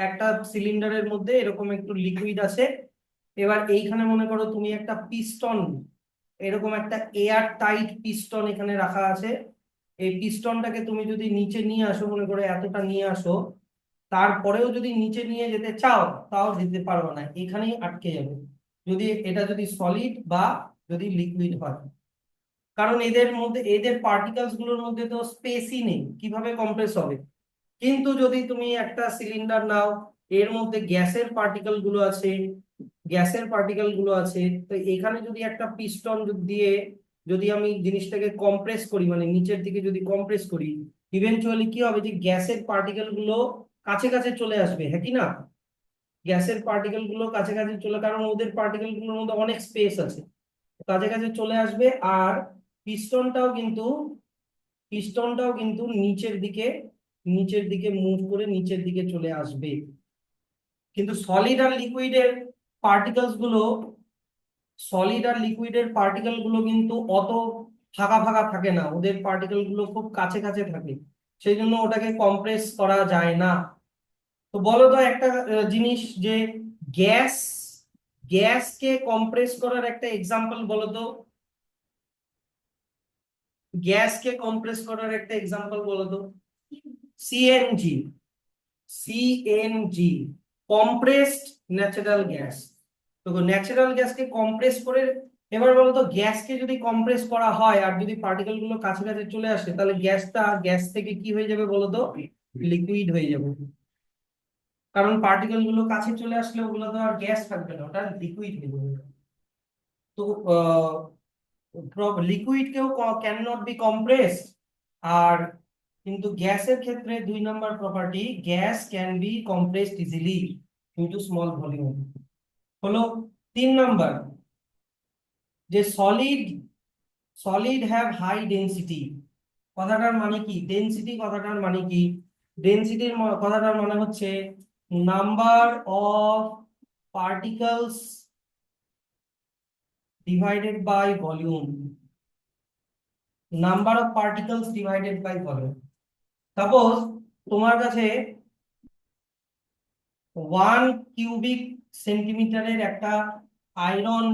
একটা সিলিন্ডারের মধ্যে এরকম একটু লিকুইড আছে। এবার এইখানে মনে করো তুমি একটা পিস্টন, এরকম একটা এয়ার টাইট পিস্টন এখানে রাখা আছে। এই পিস্টনটাকে তুমি যদি নিচে নিয়ে আসো, মনে করো এতটা নিয়ে আসো, তারপরেও যদি নিচে নিয়ে যেতে চাও তাও যেতে পারবে না, এখানেই আটকে যাবে, যদি এটা যদি সলিড বা যদি লিকুইড হয়। কারণ এদের মধ্যে, এদের পার্টিকেলস গুলোর মধ্যে তো স্পেসই নেই, কিভাবে কম্প্রেস হবে? কিন্তু যদি তুমি একটা সিলিন্ডার নাও, এর মধ্যে গ্যাসের পার্টিকেল গুলো আছে, গ্যাসের পার্টিকেল গুলো আছে, তো এখানে যদি একটা পিস্টন দিয়ে যদি আমি জিনিসটাকে কম্প্রেস করি, মানে নিচের দিকে যদি কম্প্রেস করি, ইভেনচুয়ালি কি হবে, যে গ্যাসের পার্টিকেল গুলো কাছে কাছে চলে আসবে, হ্যাঁ কি না? গ্যাসের পার্টিকেল গুলো কাছে কাছে চলে, কারণ ওদের পার্টিকেল গুলোর মধ্যে অনেক স্পেস আছে, কাছে কাছে চলে আসবে। আর পিস্টনটাও কিন্তু পিস্টনটাও কিন্তু নিচের দিকে মুভ করে নিচের দিকে চলে আসবে। কিন্তু পার্টিকেলস গুলো সলিড আর লিকুইডের পার্টিকেল গুলো কিন্তু অত ফাঁকা ফাঁকা থাকে না, ওদের পার্টিকেল গুলো খুব কাছে কাছে থাকে, সেই জন্য ওটাকে কম্প্রেস করা যায় না। তো বলো তো একটা জিনিস, যে গ্যাস গ্যাসকে কম্প্রেস করার একটা এক্সাম্পল বলো তো, গ্যাসকে কম্প্রেস করার একটা এক্সাম্পল বলো তো। CNG, CNG compressed natural gas. তো ন্যাচারাল গ্যাসকে কম্প্রেস করে, এবার বলো তো গ্যাসকে যদি কম্প্রেস করা হয় আর যদি পার্টিকেল গুলো কাছে কাছে চলে আসে, তাহলে গ্যাসটা গ্যাস থেকে কি হয়ে যাবে বলো তো? লিকুইড হয়ে যাবে। কারণ পার্টিকেল গুলো কাছে চলে আসলে ওগুলো তো আর গ্যাস থাকবে না, ওটা লিকুইড হয়ে যাবে। তো লিকুইড কেও ক্যান নট বি কম্প্রেসড। আর কিন্তু গ্যাসের ক্ষেত্রে 2 নম্বর property, gas can be compressed easily into small volume. হলো 3 নম্বর, যে solid solid have high density. কথাটার মানে কি? ডেনসিটি কথাটার মানে কি? ডেনসিটির কথাটার মানে হচ্ছে number of particles divided by volume, number of particles divided by volume. Suppose তোমার কাছে 1 কিউবিক সেন্টিমিটারের একটা আয়রন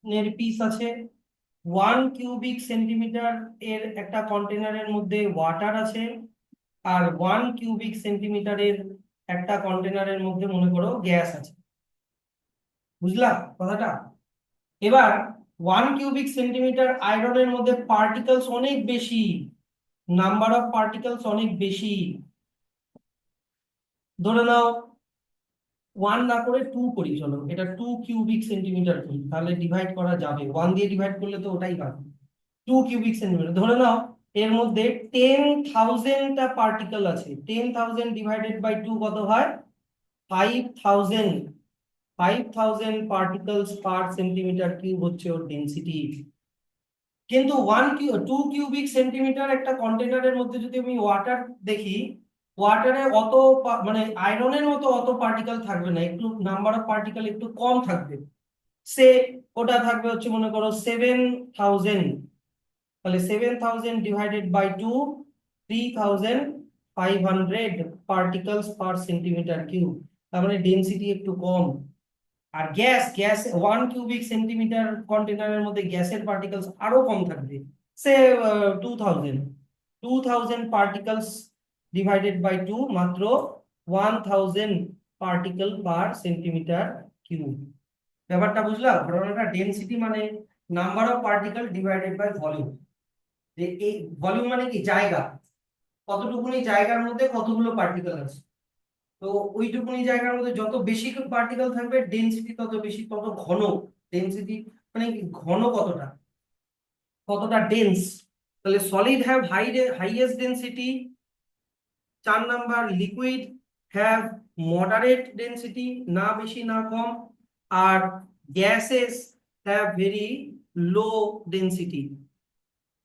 এর পিস আছে, 1 কিউবিক সেন্টিমিটার এর একটা কন্টেনারের মধ্যে ওয়াটার আছে, আর 1 কিউবিক সেন্টিমিটারের একটা কন্টেনারের মধ্যে মনে করো গ্যাস আছে। বুঝলা কথাটা? এবার 1 কিউবিক সেন্টিমিটার আয়রনের মধ্যে পার্টিকেলস অনেক বেশি, নাম্বার অফ পার্টিকেলস অনেক বেশি। ধরে নাও 1 না করে 2 করি, চলো এটা 2 কিউবিক সেন্টিমিটার করি, তাহলে ডিভাইড করা যাবে, 1 দিয়ে ডিভাইড করলে তো ওটাই পাবে। 2 কিউবিক সেন্টিমিটার, ধরে নাও এর মধ্যে 10,000টা পার্টিকেল আছে, 10,000 ডিভাইডেড বাই 2 কত হয়? 5,000। 5,000 পার্টিকলস পার সেন্টিমিটার কিউব হচ্ছে ওর ডেন্সিটি। কিন্তু 2 কিউবিক সেন্টিমিটার একটা কন্টেনারের মধ্যে যদি আমি ওয়াটার দেখি, ওয়াটারে অত মানে আয়রনের মতো অত পার্টিকেল থাকবে না, একটু নাম্বার অফ পার্টিকেল একটু কম থাকবে। সে ওটা থাকবে হচ্ছে মনে করো 7,000। তাহলে 7,000 divided by 2, 3,500 particles per centimetre cube, তার মানে ডেন্সিটি একটু কম। আর গ্যাস গ্যাস 1 কিউবিক সেন্টিমিটার কন্টেনারের মধ্যে গ্যাসের পার্টিকেলস আরো কম থাকবে, সে 2,000। 2,000 পার্টিকেলস ডিভাইডেড বাই 2, মাত্র 1,000 পার্টিকেল পার সেন্টিমিটার কিউব। ব্যাপারটা বুঝলা? ঘটনাটা ডেনসিটি মানে number of particle divided by volume. এই ভলিউম মানে কি? জায়গা, কতটুকুনি জায়গার মধ্যে কতগুলো পার্টিকেল আছে। তো ওইটুকুনি জায়গার মধ্যে যত বেশি পার্টিকেল থাকবে ডেনসিটি তত বেশি, তত ঘন ডেনসিটি, মানে কি ঘন কতটা, কতটা ডেন্স। তাহলে solid have highest density. 4 number, liquid have moderate density, না বেশি না কম। আর gases have very low density.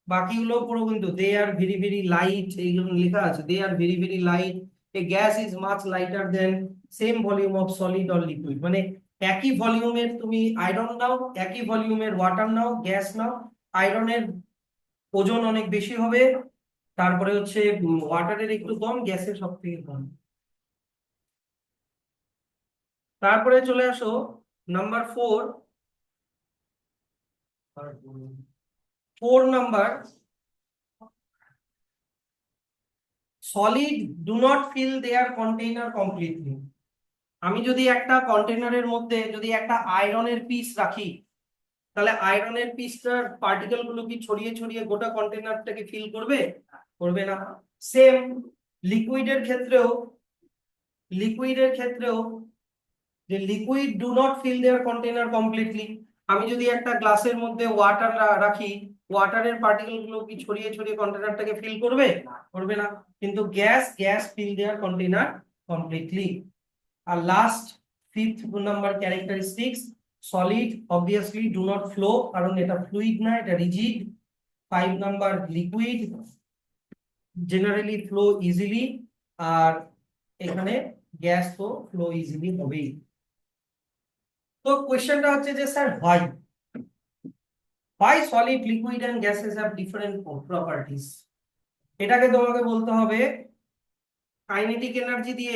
বাকিগুলো পুরো কিন্তু they are very very light, এইগুলো লেখা আছে, they are very very light, a gas is much lighter than same volume of solid or liquid. মানে একই ভলিউমের তুমি আয়রন নাও, একই ভলিউমের ওয়াটার নাও, গ্যাস নাও, আয়রনের ওজন অনেক বেশি হবে, তারপরে হচ্ছে ওয়াটারের একটু কম, গ্যাসের সব থেকে কম। তারপরে চলে আসো number 4। 4 number, solid do not fill their container completely. আমি যদি একটা কন্টেনারের মধ্যে যদি একটা আয়রনের পিস রাখি, তাহলে আয়রনের পিসটার পার্টিকেল গুলো কি ছড়িয়ে ছড়িয়ে গোটা কন্টেনারটাকে ফিল করবে? করবে না। সেম লিকুইডের ক্ষেত্রেও, লিকুইডের ক্ষেত্রেও যে liquid do not fill their container completely. আমি যদি একটা গ্লাসের মধ্যে ওয়াটার রাখি, ওয়াটারের পার্টিকেল গুলো কি ছড়িয়ে ছড়িয়ে কন্টেনারটাকে ফিল করবে? করবে না। কিন্তু gas, gas fill their container completely. আর last 5th number characteristics, solid obviously do not flow, কারণ এটা ফ্লুইড না, এটা rigid. 5 number liquid generally flow easily, আর এখানে গ্যাস তো ফ্লো ইজিলি হবেই। তো কোয়েশ্চেনটা হচ্ছে যে sir why solid liquid and gases have different properties? এটাকে তোমাকে বলতে হবে কাইনেটিক এনার্জি দিয়ে।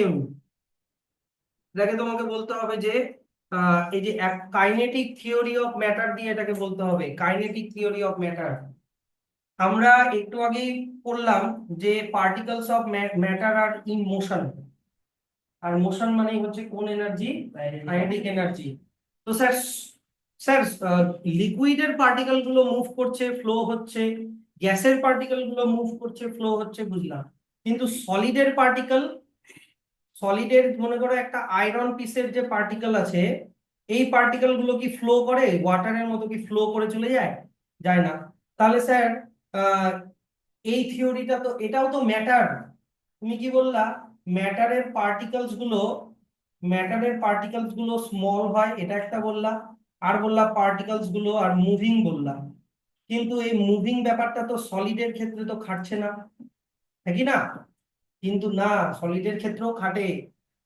এটাকে তোমাকে বলতে হবে যে এই যে কাইনেটিক থিওরি অফ ম্যাটার দিয়ে এটাকে বলতে হবে কাইনেটিক থিওরি অফ ম্যাটার। আমরা একটু আগেই পড়লাম যে particles of matter are in motion, আর মোশন মানেই হচ্ছে কোন এনার্জি? Kinetic energy. তো স্যার, স্যার লিকুইডের পার্টিকেল গুলো মুভ করছে, ফ্লো হচ্ছে, গ্যাসের পার্টিকেল গুলো মুভ করছে, ফ্লো হচ্ছে, বুঝলাম। কিন্তু সলিডের পার্টিকেল, সলিডের মনে করো একটা আয়রন পিসের যে পার্টিকেল আছে, এই পার্টিকেল গুলো কি ফ্লো করে? ওয়াটারের মতো কি ফ্লো করে চলে যায়? যায় না। তাহলে স্যার আহ, এই থিওরিটা তো, এটাও তো ম্যাটার। তুমি কি বললা? ম্যাটারের পার্টিকেলস গুলো, ম্যাটারের পার্টিকেলস গুলো স্মল হয়, এটা একটা বললা। আর বললা পার্টিকেলস গুলো আর মুভিং বললাম। কিন্তু এই মুভিং ব্যাপারটা তো সলিডের ক্ষেত্রে তো খাটছে না, নাকি না? কিন্তু না, সলিডের ক্ষেত্রেও খাটে।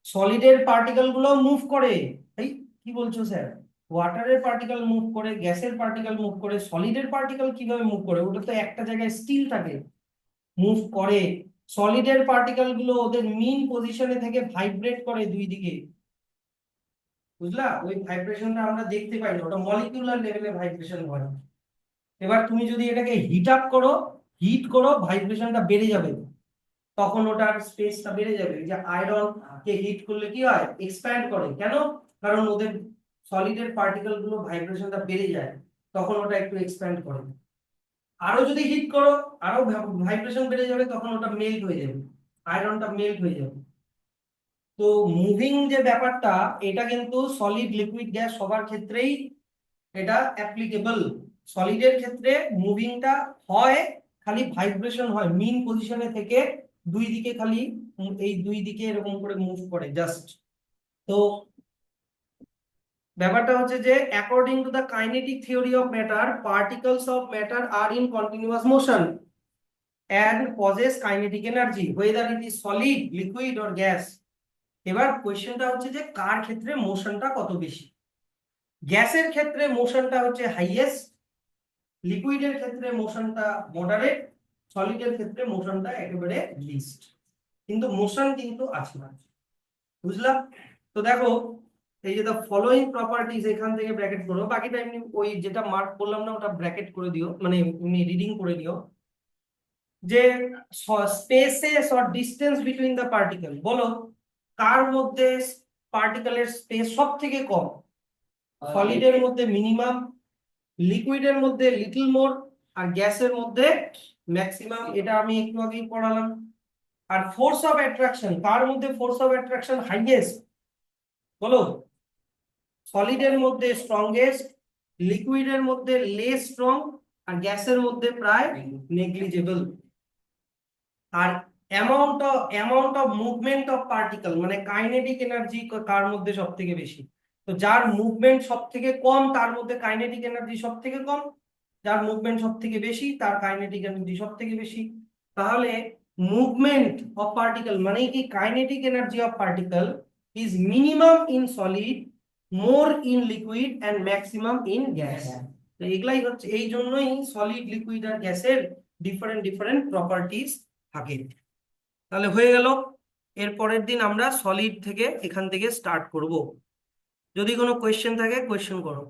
সলিডের পার্টিকেল গুলো মুভ করে। এই কি বলছো স্যার? ওয়াটারের পার্টিকেল মুভ করে, গ্যাসের পার্টিকেল মুভ করে, সলিডের পার্টিকেল কিভাবে মুভ করে? ওটা তো একটা জায়গায় স্টিল থাকে। মুভ করে। সলিডের পার্টিকেল গুলো ওদের মিন পজিশনে থেকে ভাইব্রেট করে দুই দিকে, বুঝলা? ওই ভাইব্রেশনটা আমরা দেখতে পাই না, ওটা মলিকিউলার লেভেলে ভাইব্রেশন হয়। এবার তুমি যদি এটাকে হিট আপ করো, হিট করো, ভাইব্রেশনটা বেড়ে যাবে, তখন ওটার স্পেসটা বেড়ে যাবে। এই যে আয়রন কে হিট করলে কি হয়? এক্সপ্যান্ড করে। কেন? কারণ ওদের সলিডের পার্টিকেল গুলো ভাইব্রেশনটা বেড়ে যায়, তখন ওটা একটু এক্সপ্যান্ড করে। আরো যদি হিট করো, আরো ভাইব্রেশন বেড়ে যাবে, তখন ওটা মেল্ট হয়ে যাবে, আয়রনটা মেল্ট হয়ে যাবে। তো মুভিং যে ব্যাপারটা, এটা কিন্তু সলিড, লিকুইড, গ্যাস সবার ক্ষেত্রেই এটা অ্যাপ্লিকেবল। সলিডের ক্ষেত্রে মুভিংটা হয়, খালি ভাইব্রেশন হয়, মিন পজিশনে থেকে দুই দিকে খালি এই দুই দিকে এরকম করে মুভ করে জাস্ট। তো ব্যাপারটা হচ্ছে যে according to the kinetic theory of matter, particles of matter are in continuous motion and possess kinetic energy whether it is solid, liquid or gas। এবার কোয়েশ্চেনটা হচ্ছে যে কার ক্ষেত্রে মোশনটা কত বেশি? গ্যাসের ক্ষেত্রে মোশনটা হচ্ছে হাইয়েস্ট, লিকুইডের ক্ষেত্রে মোশনটা মডারেট, সলিডের ক্ষেত্রে মোশনটা একেবারে লিস্ট। কিন্তু মোশন কিন্তু আছে না, বুঝলাম? তো দেখো, এই যে দ্য ফলোইং প্রপার্টিজ এখান থেকে ব্র্যাকেট করো, বাকিটা এমনি ওই যেটা মার্ক করলাম না ওটা ব্র্যাকেট করে দিও, মানে এমনি রিডিং করে দিও। যে spaces or distance between the particle, বলো কার মধ্যে পার্টিকেলের স্পেস সব থেকে কম? সলিডের মধ্যে মিনিমাম, লিকুইডের মধ্যে লিটল মোর, আর গ্যাসের মধ্যে ম্যাক্সিমাম। এটা আমি একটু আগেই পড়ালাম। আর ফোর্স অফ অ্যাট্রাকশন, কার মধ্যে ফোর্স অফ অ্যাট্রাকশন হাইয়েস্ট? বলো। সলিডের মধ্যে স্ট্রংগেস্ট, লিকুইডের মধ্যে লেস স্ট্রং, আর গ্যাসের মধ্যে প্রায় নেগলিজেবল। আর amount of movement of particle, মানে কাইনেটিক এনার্জি কার মধ্যে সব থেকে বেশি? তো যার মুভমেন্ট সব থেকে কম তার মধ্যে কাইনেটিক এনার্জি সব থেকে কম। যার মুভমেন্ট সব থেকে বেশি তার কাইনেটিক এনার্জি সব থেকে বেশি। তাহলে মুভমেন্ট অফ পার্টিকেল মানে কি kinetic energy of particle is minimum in solid, more in liquid and maximum in gas. তো এগুলাই হচ্ছে, এই জন্যই সলিড, লিকুইড আর গ্যাসের ডিফারেন্ট ডিফারেন্ট প্রপার্টিজ থাকে। তাহলে হয়ে গেল। এর পরের দিন আমরা সলিড থেকে এখান থেকে স্টার্ট করব। যদি কোনো কোয়েশ্চেন থাকে কোয়েশ্চেন করো।